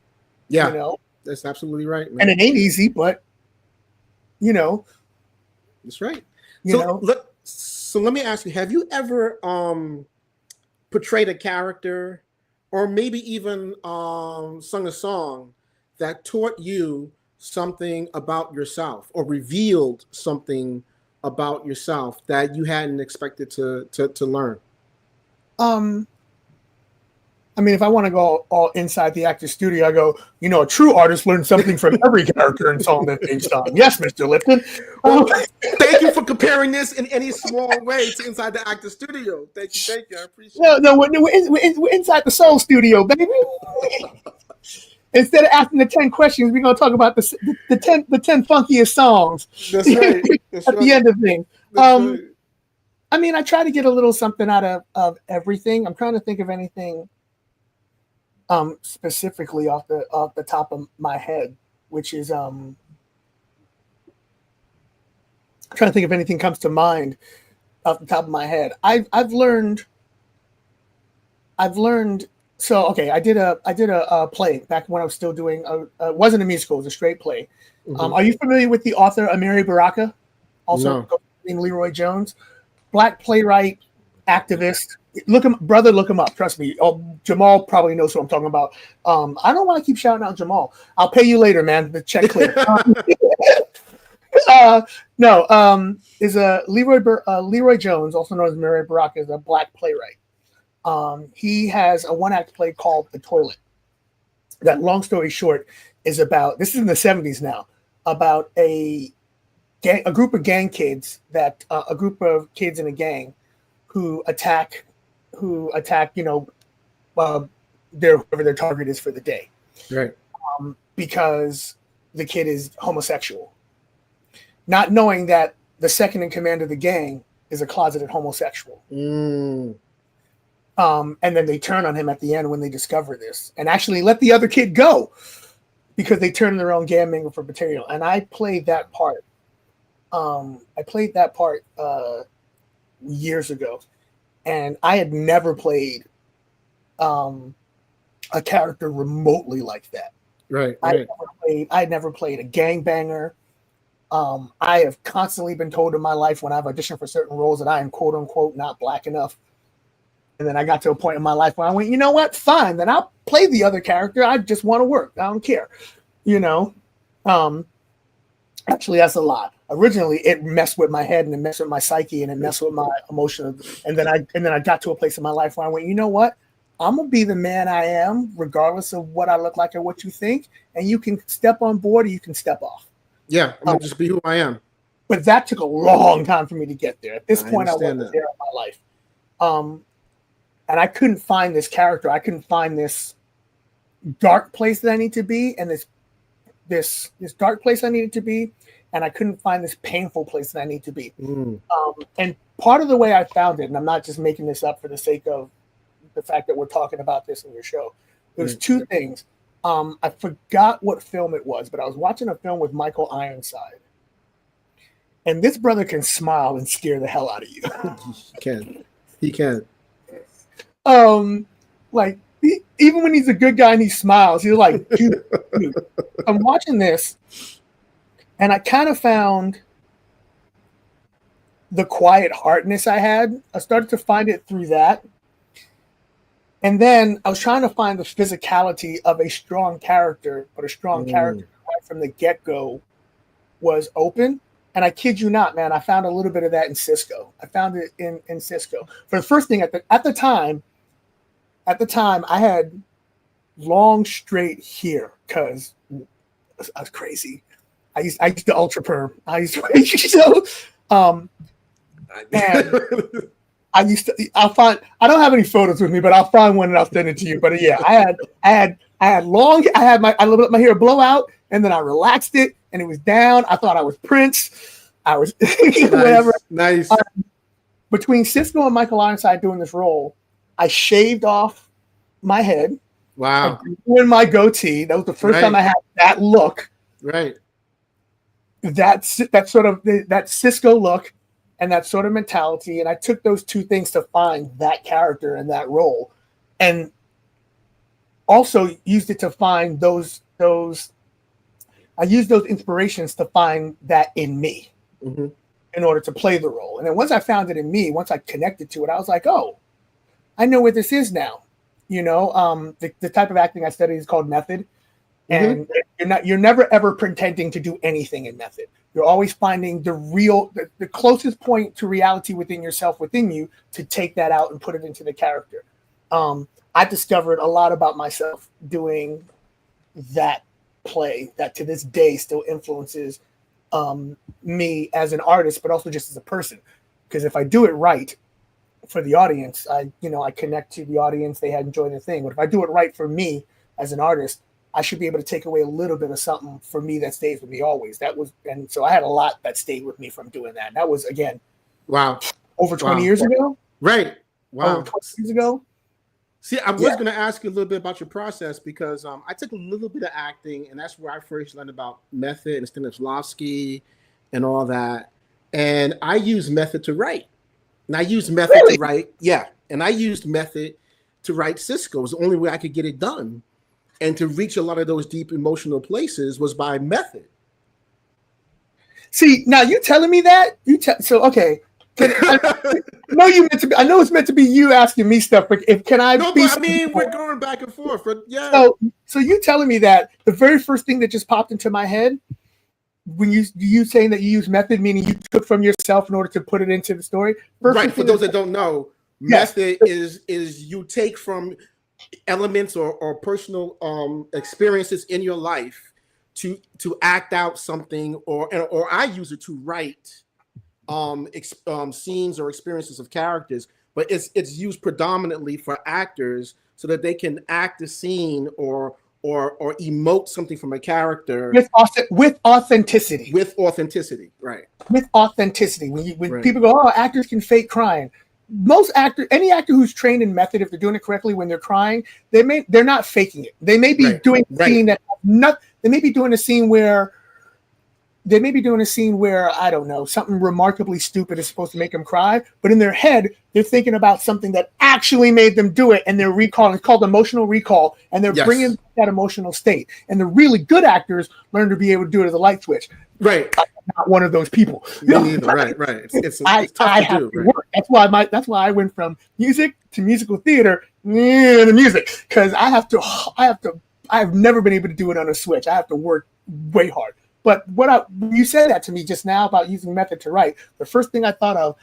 Yeah. You know? That's absolutely right, man. And it ain't easy, but you know. That's right. So let me ask you: have you ever portrayed a character, or maybe even sung a song that taught you something about yourself, or revealed something about yourself that you hadn't expected to learn? Um, I mean, if I want to go all inside the actor studio, I go, a true artist learns something from every character and song that they've sung. Yes, Mr. Lipton. Well, thank you for comparing this in any small way to Inside the Actor Studio. Thank you. I appreciate it. No, we're inside the soul studio, baby. Instead of asking the 10 questions, we're going to talk about the 10 funkiest songs. That's right. That's at right. the end of things. Right. I mean, I try to get a little something out of everything. I'm trying to think of anything specifically off the top of my head, which is I'm trying to think if anything comes to mind off the top of my head. I've learned. So okay, I did a play back when I was still doing. It wasn't a musical; it was a straight play. Mm-hmm. Are you familiar with the author Amiri Baraka? Also named Leroy Jones, Black playwright, activist. Look him up. Trust me. Jamal probably knows what I'm talking about. I don't want to keep shouting out Jamal. I'll pay you later, man. The check clear. Is a Leroy Jones, also known as Mary Baraka, is a Black playwright. He has a one-act play called The Toilet. That, long story short, is about, this is in the 70s now, about a group of gang kids a group of kids in a gang who attack whoever their target is for the day, right? Because the kid is homosexual, not knowing that the second in command of the gang is a closeted homosexual. And then they turn on him at the end when they discover this, and actually let the other kid go because they turn their own gang member for material. And I played that part. Years ago, and I had never played a character remotely like that. Right. I had never played a gangbanger. I have constantly been told in my life when I've auditioned for certain roles that I am quote unquote not Black enough. And then I got to a point in my life where I went, you know what? Fine, then I'll play the other character. I just want to work. I don't care. Actually, that's a lot. Originally, it messed with my head and it messed with my psyche and it messed with my emotion. And then I got to a place in my life where I went, you know what? I'm gonna be the man I am, regardless of what I look like or what you think. And you can step on board or you can step off. Yeah, I'm gonna just be who I am. But that took a long time for me to get there. At this point, I wasn't there in my life. And I couldn't find this character. I couldn't find this dark place that I need to be, and this dark place I needed to be. And I couldn't find this painful place that I need to be. And part of the way I found it, and I'm not just making this up for the sake of the fact that we're talking about this in your show, there's two things. I forgot what film it was, but I was watching a film with Michael Ironside. And this brother can smile and scare the hell out of you. He can. Like, even when he's a good guy and he smiles, you're like, dude. I'm watching this. And I kind of found the quiet heartness I had. I started to find it through that. And then I was trying to find the physicality of a strong character, but a strong character right from the get-go was open. And I kid you not, man, I found a little bit of that in Cisco. I found it in Cisco. For the first thing, at the time, I had long straight hair because I was crazy. I used to ultra perm. And I'll find, I don't have any photos with me, but I'll find one and I'll send it to you. But yeah, I had let my hair blow out and then I relaxed it and it was down. I thought I was Prince. I was whatever. Nice. Between Cisco and Michael Ironside doing this role, I shaved off my head. Wow. Doing my goatee. That was the first time I had that look. Right. That sort of that Cisco look and that sort of mentality, and I took those two things to find that character and that role, and also used it to find those. I used those inspirations to find that in me, in order to play the role. And then once I found it in me, once I connected to it, I was like, oh, I know what this is now. The type of acting I study is called method. And you're never ever pretending to do anything in method. You're always finding the closest point to reality within yourself, within you, to take that out and put it into the character. I discovered a lot about myself doing that play that to this day still influences me as an artist, but also just as a person. Because if I do it right for the audience, I connect to the audience, they enjoy the thing. But if I do it right for me as an artist, I should be able to take away a little bit of something for me that stays with me always. And so I had a lot that stayed with me from doing that. And that was, again, over 20 years ago. Right. Wow. Over 20 years ago. See, I was going to ask you a little bit about your process because I took a little bit of acting, and that's where I first learned about method and Stanislavski and all that. And I used method to write. And I used method to write. Yeah. And I used method to write Cisco. It was the only way I could get it done. And to reach a lot of those deep emotional places was by method. See, now you telling me that? Okay. I know it's meant to be you asking me stuff, but can I? No, but I mean, we're going back and forth. But yeah. So you telling me that the very first thing that just popped into my head when you saying that you use method, meaning you took from yourself in order to put it into the story. Right. For those that don't know, method is you take from elements or personal experiences in your life to act out something, or I use it to write scenes or experiences of characters, but it's used predominantly for actors so that they can act a scene or emote something from a character with authenticity. With authenticity, right? With authenticity. When people go, oh, actors can fake crying. Any actor who's trained in method, if they're doing it correctly, when they're crying, they're not faking it. They may be doing a scene they may be doing a scene where I don't know, something remarkably stupid is supposed to make them cry, but in their head they're thinking about something that actually made them do it, and they're recalling. It's called emotional recall, and they're bringing that emotional state. And the really good actors learn to be able to do it as a light switch. Right. I'm not one of those people. Me neither. Right. It's tough to do. Work. That's why I went from music to musical theater to music, because I've never been able to do it on a switch. I have to work way hard. But when you said that to me just now about using method to write, the first thing I thought of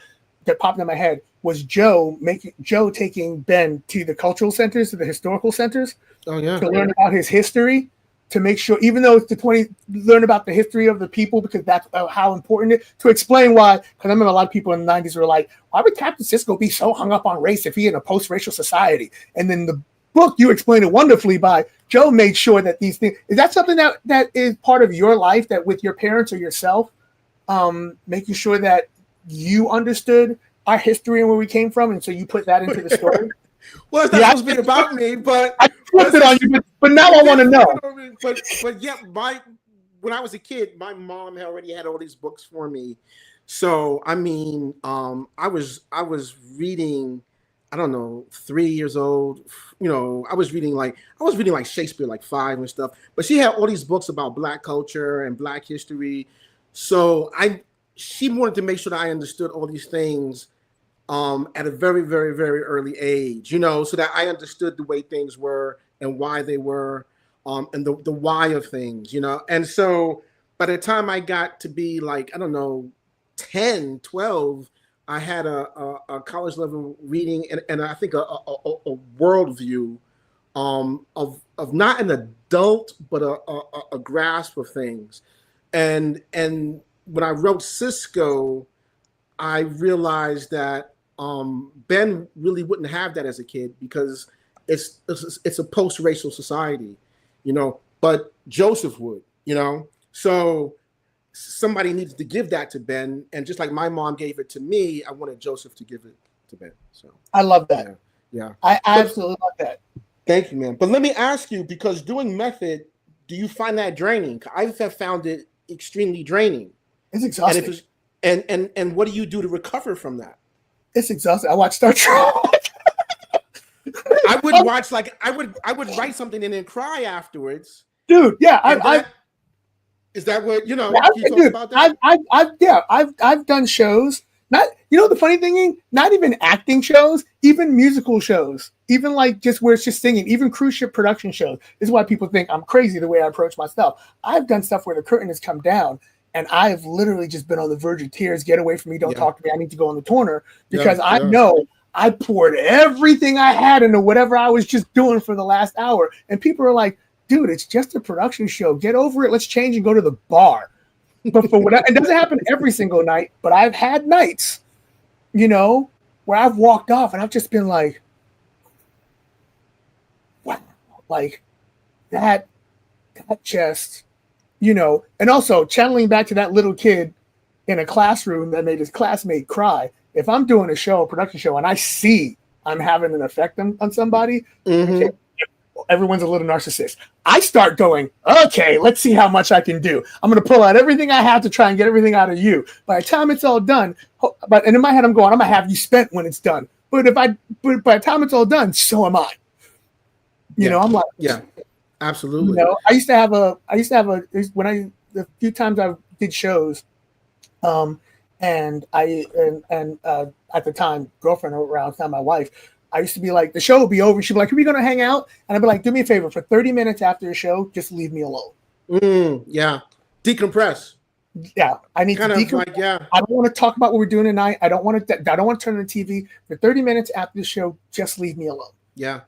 that popped in my head was Joe taking Ben to the cultural centers, to the historical centers, to learn about his history, to make sure, even though it's learn about the history of the people, because that's how important it is, to explain why. Because I remember a lot of people in the 90s were like, why would Captain Sisko be so hung up on race if he in a post-racial society? And then the book, you explained it wonderfully by Joe made sure that these things, is that something that is part of your life, that with your parents or yourself, making sure that you understood our history and where we came from, and so you put that into the story? Well, it's not supposed to be about me, but I flipped it on you, but now I want to know. But yeah, when I was a kid, my mom already had all these books for me. So I mean, I was reading, I don't know, 3 years old. I was reading like Shakespeare, like 5 and stuff. But she had all these books about Black culture and Black history. So she wanted to make sure that I understood all these things at a very, very, very early age, so that I understood the way things were and why they were, and the why of things, And so by the time I got to be like, I don't know, 10, 12, I had a college level reading and I think a worldview of not an adult, but a grasp of things. And when I wrote Cisco, I realized that Ben really wouldn't have that as a kid, because it's a post-racial society, but Joseph would, so somebody needed to give that to Ben, and just like my mom gave it to me, I wanted Joseph to give it to Ben. So I love that. Yeah. I absolutely love that. Thank you, man. But let me ask you, because doing method, do you find that draining? I have found it extremely draining. It's exhausting. And what do you do to recover from that? It's exhausting. I watch Star Trek. I would write something and then cry afterwards. Dude, yeah, Is that what you know? Yeah, Can you talk about that? I've done shows. Not, you know, the funny thing is, not even acting shows, even musical shows, even like just where it's just singing, even cruise ship production shows. This is why people think I'm crazy the way I approach my stuff. I've done stuff where the curtain has come down, and I have literally just been on the verge of tears. Get away from me! Don't talk to me. I need to go in the corner because I know I poured everything I had into whatever I was just doing for the last hour, and people are like, "Dude, it's just a production show. Get over it. Let's change and go to the bar." But for whatever, it doesn't happen every single night, but I've had nights, you know, where I've walked off and I've just been like, wow, like that just, you know, and also channeling back to that little kid in a classroom that made his classmate cry. If I'm doing a show, a production show, and I see I'm having an effect on somebody, okay, everyone's a little narcissist. I start going, okay, let's see how much I can do. I'm going to pull out everything I have to try and get everything out of you. By the time it's all done, and in my head, I'm going, I'm going to have you spent when it's done. But by the time it's all done, so am I. You know, I'm like, yeah, absolutely. You know, I used to have a, the few times I did shows, and at the time, girlfriend around, not my wife, I used to be like, the show would be over. She'd be like, are we going to hang out? And I'd be like, do me a favor. For 30 minutes after the show, just leave me alone. Yeah. Decompress. Yeah. I need kind to decompress. Like, yeah. I don't want to talk about what we're doing tonight. I don't want to turn on the TV. For 30 minutes after the show, just leave me alone. Yeah.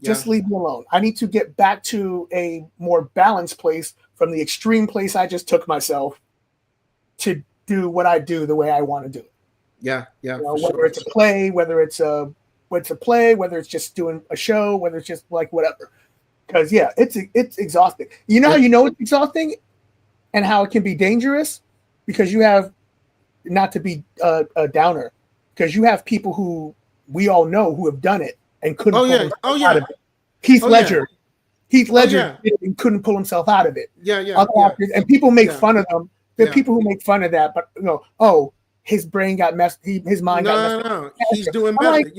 Just leave me alone. I need to get back to a more balanced place from the extreme place I just took myself to do what I do the way I want to do it. Yeah. Yeah. You know, whether it's a play, whether it's a play, whether it's just doing a show, whether it's just like whatever. Because it's exhausting. You know how you know it's exhausting and how it can be dangerous? Because you have, not to be a downer, because you have people who we all know who have done it and couldn't pull themselves out of it. Heath Ledger couldn't pull himself out of it. Actors, and people make fun of them. There are people who make fun of that, but you know, oh, his brain got messed, his mind got messed. No, he's doing better. Like,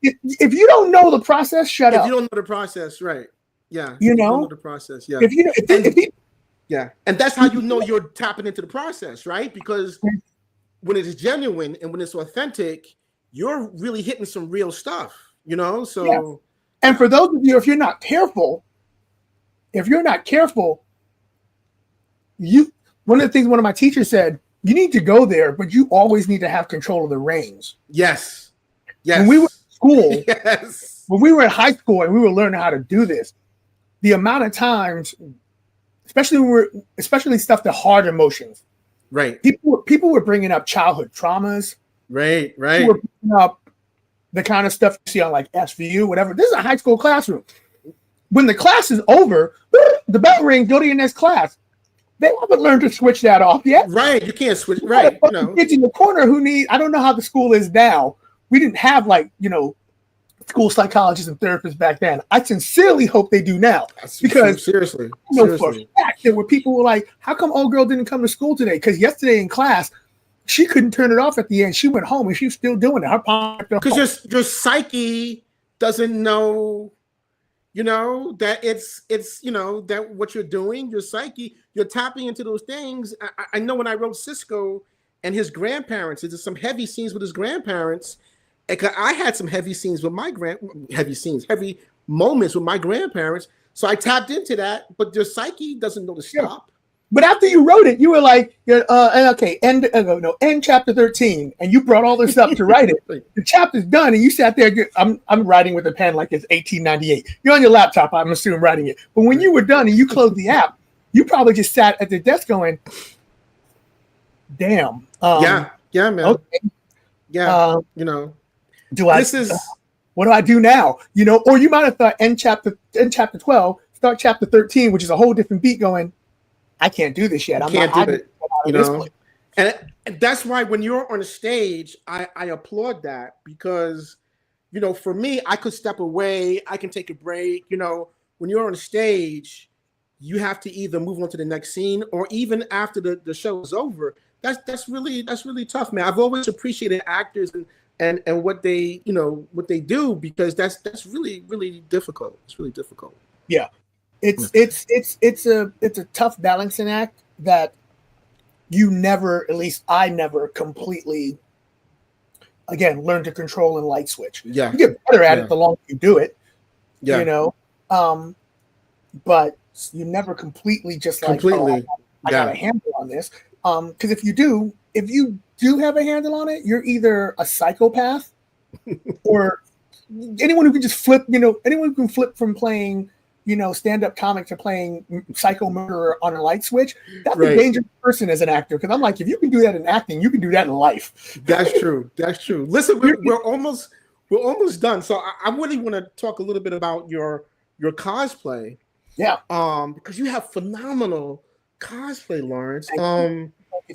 if you don't know the process, shut up. If you don't know the process, right? Yeah, you know, don't know the process. Yeah, and that's how you know you're tapping into the process, right? Because when it is genuine and when it's authentic, you're really hitting some real stuff, you know. So, and for those of you, if you're not careful, one of the things one of my teachers said, you need to go there, but you always need to have control of the reins. Yes. When we were in school, when we were in high school and we were learning how to do this, the amount of times, especially stuff, the hard emotions, right? People were bringing up childhood traumas, right? People were bringing up the kind of stuff you see on like SVU, whatever. This is a high school classroom. When the class is over, the bell rings. Go to your next class. They haven't learned to switch that off yet. Right. You can't switch. Right. You know. Kids in the corner who need, I don't know how the school is now. We didn't have school psychologists and therapists back then. I sincerely hope they do now. Because seriously. For a fact there were people who were like, how come old girl didn't come to school today? Because yesterday in class, she couldn't turn it off at the end. She went home and she was still doing it. Because your psyche doesn't know, that it's that what you're doing, your psyche, you're tapping into those things. I know when I wrote Cisco and his grandparents, there's some heavy scenes with his grandparents. I had some heavy moments with my grandparents. So I tapped into that, but your psyche doesn't know to stop. But after you wrote it, you were like, end chapter 13, and you brought all this up to write it. The chapter's done, and you sat there. I'm writing with a pen like it's 1898. You're on your laptop, I'm assuming, writing it. But when you were done and you closed the app, you probably just sat at the desk going, "Damn." Yeah, man. Okay. Yeah, what do I do now? Or you might have thought end chapter 12, start chapter 13, which is a whole different beat going, I can't do this yet. I can't do it. And that's why when you're on a stage, I applaud that because, for me, I could step away. I can take a break. When you're on a stage, you have to either move on to the next scene or even after the show is over. That's really tough, man. I've always appreciated actors and what they do because that's really, really difficult. It's really difficult. Yeah. It's a tough balancing act, that you never, at least I never completely, again, learn to control and light switch. Yeah. You get better at Yeah. it the longer you do it, Yeah. you know, but you never completely just like, Completely. I got a handle on this. Because if you do have a handle on it, you're either a psychopath or anyone who can just flip, anyone who can flip from playing, stand-up comic to playing psycho murderer on a light switch. That's a dangerous person as an actor. Because I'm like, if you can do that in acting, you can do that in life. That's true. That's true. Listen, we're almost done. So I really want to talk a little bit about your cosplay. Yeah. Because you have phenomenal cosplay, Lawrence.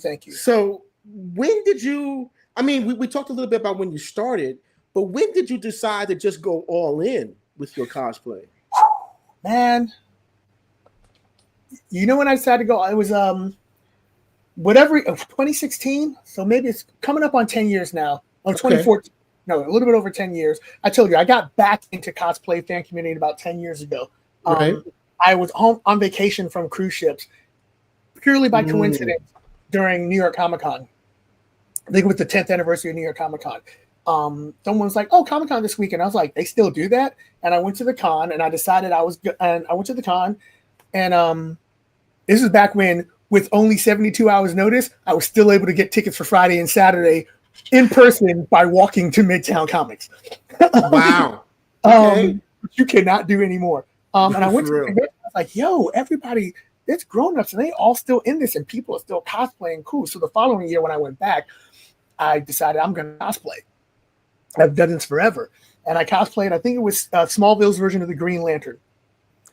Thank you. So when did you? I mean, we talked a little bit about when you started, but when did you decide to just go all in with your cosplay? Man, when I decided to go, it was 2016. So maybe it's coming up on 10 years now. Oh, 2014. No, a little bit over 10 years. I told you I got back into cosplay fan community about 10 years ago. Right. I was home on vacation from cruise ships purely by coincidence during New York Comic Con. I think it was the 10th anniversary of New York Comic Con. Someone was like, "Oh, Comic Con this week," and I was like, "They still do that?" And I went to the con, and I decided I went to the con, and this is back when, with only 72 hours notice, I was still able to get tickets for Friday and Saturday in person by walking to Midtown Comics. Wow. Okay. You cannot do anymore. And I went to the convention, I was like, "Yo, everybody, it's grown-ups, and they all still in this, and people are still cosplaying. Cool." So the following year when I went back, I decided I'm going to cosplay. I've done this forever. And I cosplayed, I think it was Smallville's version of the Green Lantern.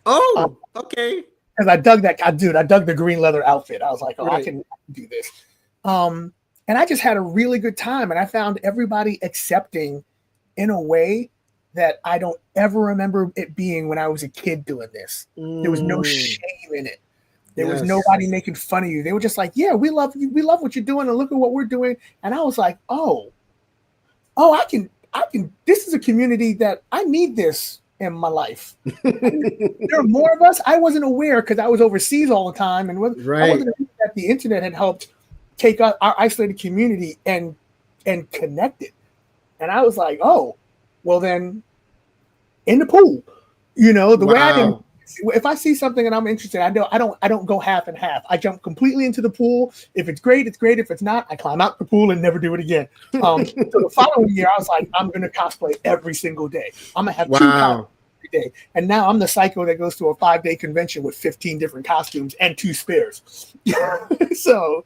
Oh, okay. Because I dug that. I dug the green leather outfit. I was like, Right. I can do this. And I just had a really good time. And I found everybody accepting in a way that I don't ever remember it being when I was a kid doing this. There was no shame in it. There was nobody making fun of you. They were just like, "Yeah, we love you. We love what you're doing. And look at what we're doing." And I was like, oh, I can, this is a community that I need this in my life. There are more of us. I wasn't aware because I was overseas all the time. And I wasn't aware that the internet had helped take our isolated community and connect it. And I was like, oh, well then in the pool, the way I didn't, if I see something and I'm interested, I don't go half and half. I jump completely into the pool. If it's great, it's great. If it's not, I climb out the pool and never do it again. So the following year, I was like, I'm going to cosplay every single day. I'm going to have 2 cosplays every day. And now I'm the psycho that goes to a 5-day convention with 15 different costumes and 2 spares. So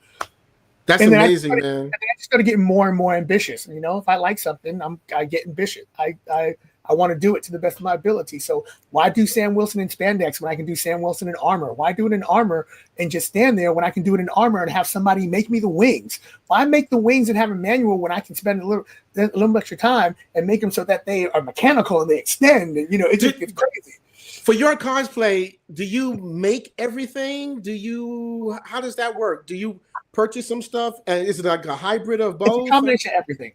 that's amazing, man. I just started getting more and more ambitious. If I like something, I get ambitious. I want to do it to the best of my ability. So why do Sam Wilson in spandex when I can do Sam Wilson in armor? Why do it in armor and just stand there when I can do it in armor and have somebody make me the wings? Why make the wings and have a manual when I can spend a little extra time and make them so that they are mechanical and they extend? And, it's crazy. For your cosplay, do you make everything? How does that work? Do you purchase some stuff? And is it like a hybrid of both? It's a combination of everything.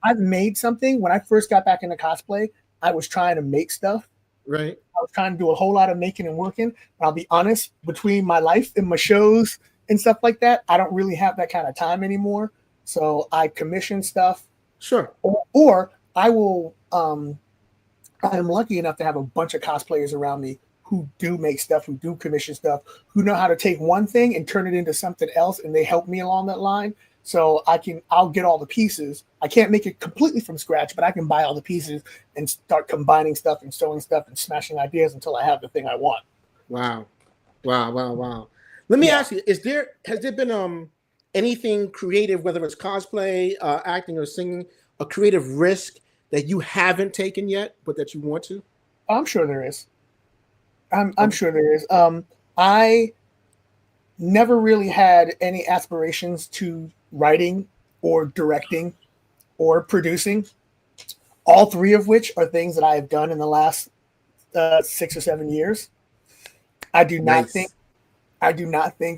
I've made something. When I first got back into cosplay, I was trying to make stuff. Right. I was trying to do a whole lot of making and working. I'll be honest, between my life and my shows and stuff like that, I don't really have that kind of time anymore. So I commission stuff. Sure. Or I will, I'm lucky enough to have a bunch of cosplayers around me who do make stuff, who do commission stuff, who know how to take one thing and turn it into something else, and they help me along that line. So I'll get all the pieces. I can't make it completely from scratch, but I can buy all the pieces and start combining stuff and sewing stuff and smashing ideas until I have the thing I want. Wow. Let me ask you, has there been anything creative, whether it's cosplay, acting, or singing, a creative risk that you haven't taken yet, but that you want to? I'm sure there is. I'm sure there is. I never really had any aspirations to writing or directing or producing, all 3 of which are things that I have done in the last 6 or 7 years. I do not think,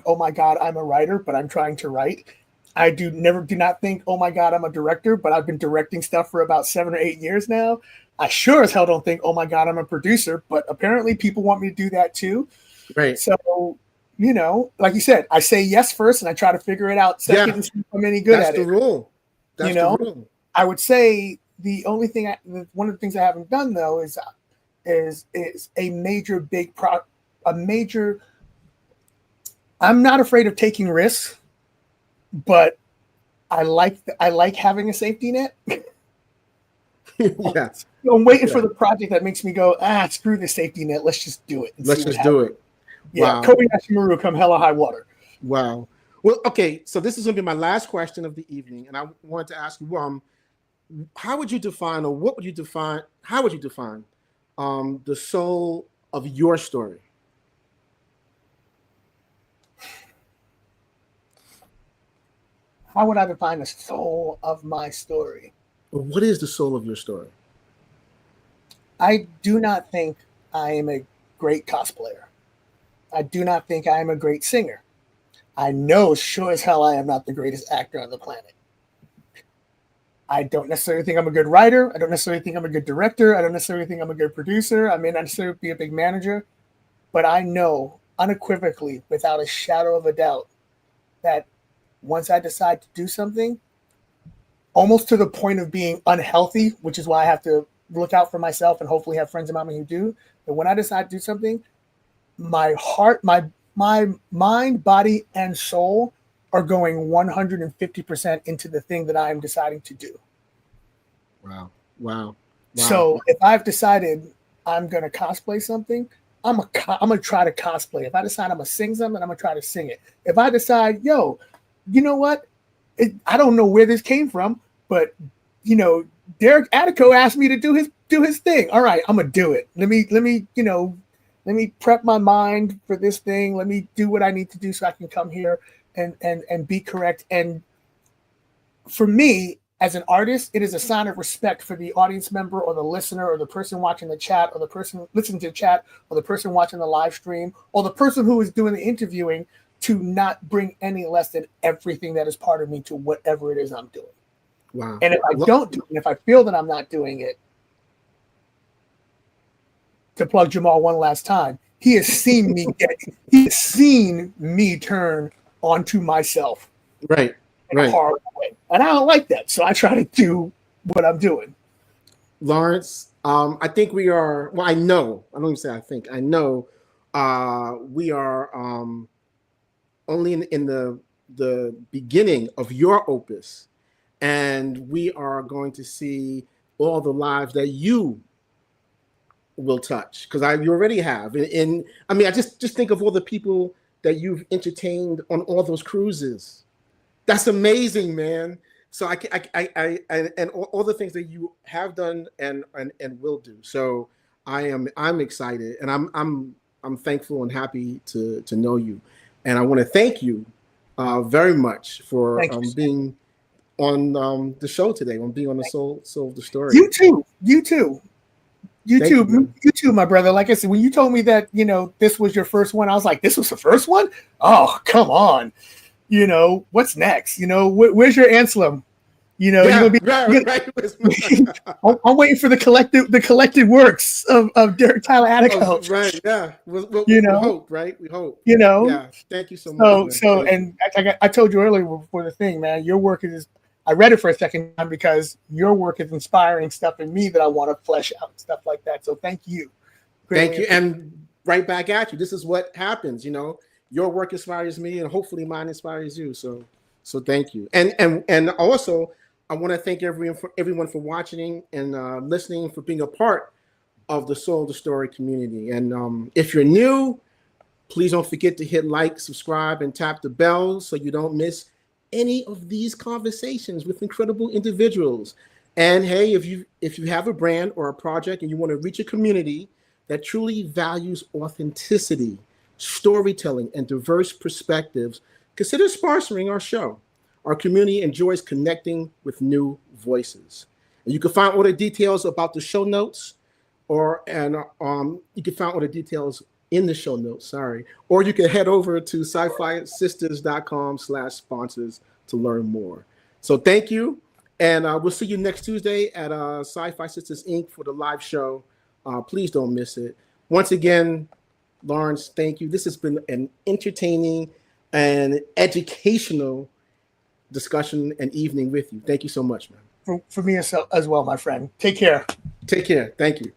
oh my God, I'm a writer, but I'm trying to write. I do not think, oh my God, I'm a director, but I've been directing stuff for about 7 or 8 years now. I sure as hell don't think, oh my God, I'm a producer, but apparently people want me to do that too. Right. So, you know, like you said, I say yes first and I try to figure it out second and see if I'm any good That's at the it. rule. That's You know, the rule. I would say the only thing, one of the things I haven't done though is a major a major. I'm not afraid of taking risks, but I like having a safety net. Yeah. I'm waiting for the project that makes me go, screw the safety net. Let's just do it. Let's just do it. Yeah, Wow. Kobayashi Maru come hella high water. Wow. Well, okay. So this is going to be my last question of the evening, and I wanted to ask you, how would you define, or what would you define? How would you define the soul of your story? How would I define the soul of my story? Or what is the soul of your story? I do not think I am a great cosplayer. I do not think I am a great singer. I know sure as hell I am not the greatest actor on the planet. I don't necessarily think I'm a good writer. I don't necessarily think I'm a good director. I don't necessarily think I'm a good producer. I may not necessarily be a big manager, but I know unequivocally, without a shadow of a doubt, that once I decide to do something, almost to the point of being unhealthy, which is why I have to look out for myself and hopefully have friends around me who do, but when I decide to do something, my heart, my mind, body, and soul are going 150% into the thing that I am deciding to do. Wow. Wow. So if I've decided I'm going to cosplay something, I'm going to try to cosplay. If I decide I'm going to sing something, I'm going to try to sing it. If I decide, you know what? I don't know where this came from, but, Derek Attico asked me to do his thing. All right, I'm going to do it. Let me prep my mind for this thing. Let me do what I need to do so I can come here and be correct. And for me, as an artist, it is a sign of respect for the audience member or the listener or the person watching the chat or the person listening to the chat or the person watching the live stream or the person who is doing the interviewing to not bring any less than everything that is part of me to whatever it is I'm doing. Wow. And if I don't do it, and if I feel that I'm not doing it, to plug Jamal one last time, he has seen me turn onto myself. Right. In a horrible way. And I don't like that. So I try to do what I'm doing. Lawrence, I think we are, well, I know, I don't even say I think, I know we are only in the beginning of your opus. And we are going to see all the lives that you will touch, because you already have. And I mean, I just think of all the people that you've entertained on all those cruises. That's amazing, man. So I and all the things that you have done and will do. So I'm excited, and I'm thankful and happy to know you, and I want to thank you very much for being on the show today, on being on the Soul of the Story. You too, my brother. Like I said, when you told me that this was your first one, I was like, this was the first one? Oh, come on. What's next? Where's your Anselm? You're gonna be right. I'm waiting for the collected works of Derek Tyler Attico. Oh, right, yeah. We hope, right? We hope. Yeah. Thank you so much. And I told you earlier before the thing, man, your work is. I read it for a second time because your work is inspiring stuff in me that I want to flesh out and stuff like that. So thank you. Thank you, and right back at you. This is what happens, Your work inspires me, and hopefully mine inspires you. So thank you. And also, I want to thank everyone for watching and listening, for being a part of the Soul of the Story community. And if you're new, please don't forget to hit like, subscribe, and tap the bell so you don't miss any of these conversations with incredible individuals. And hey, if you have a brand or a project and you want to reach a community that truly values authenticity, storytelling, and diverse perspectives, consider sponsoring our show. Our community enjoys connecting with new voices. And you can find all the details about the show notes, you can find all the details in the show notes, or you can head over to SyFysisters.com/sponsors to learn more. So thank you, and we'll see you next Tuesday at SyFy Sisters Inc. for the live show. Please don't miss it. Once again, Lawrence, thank you. This has been an entertaining and educational discussion and evening with you. Thank you so much, man. For me as well, my friend. Take care. Take care. Thank you.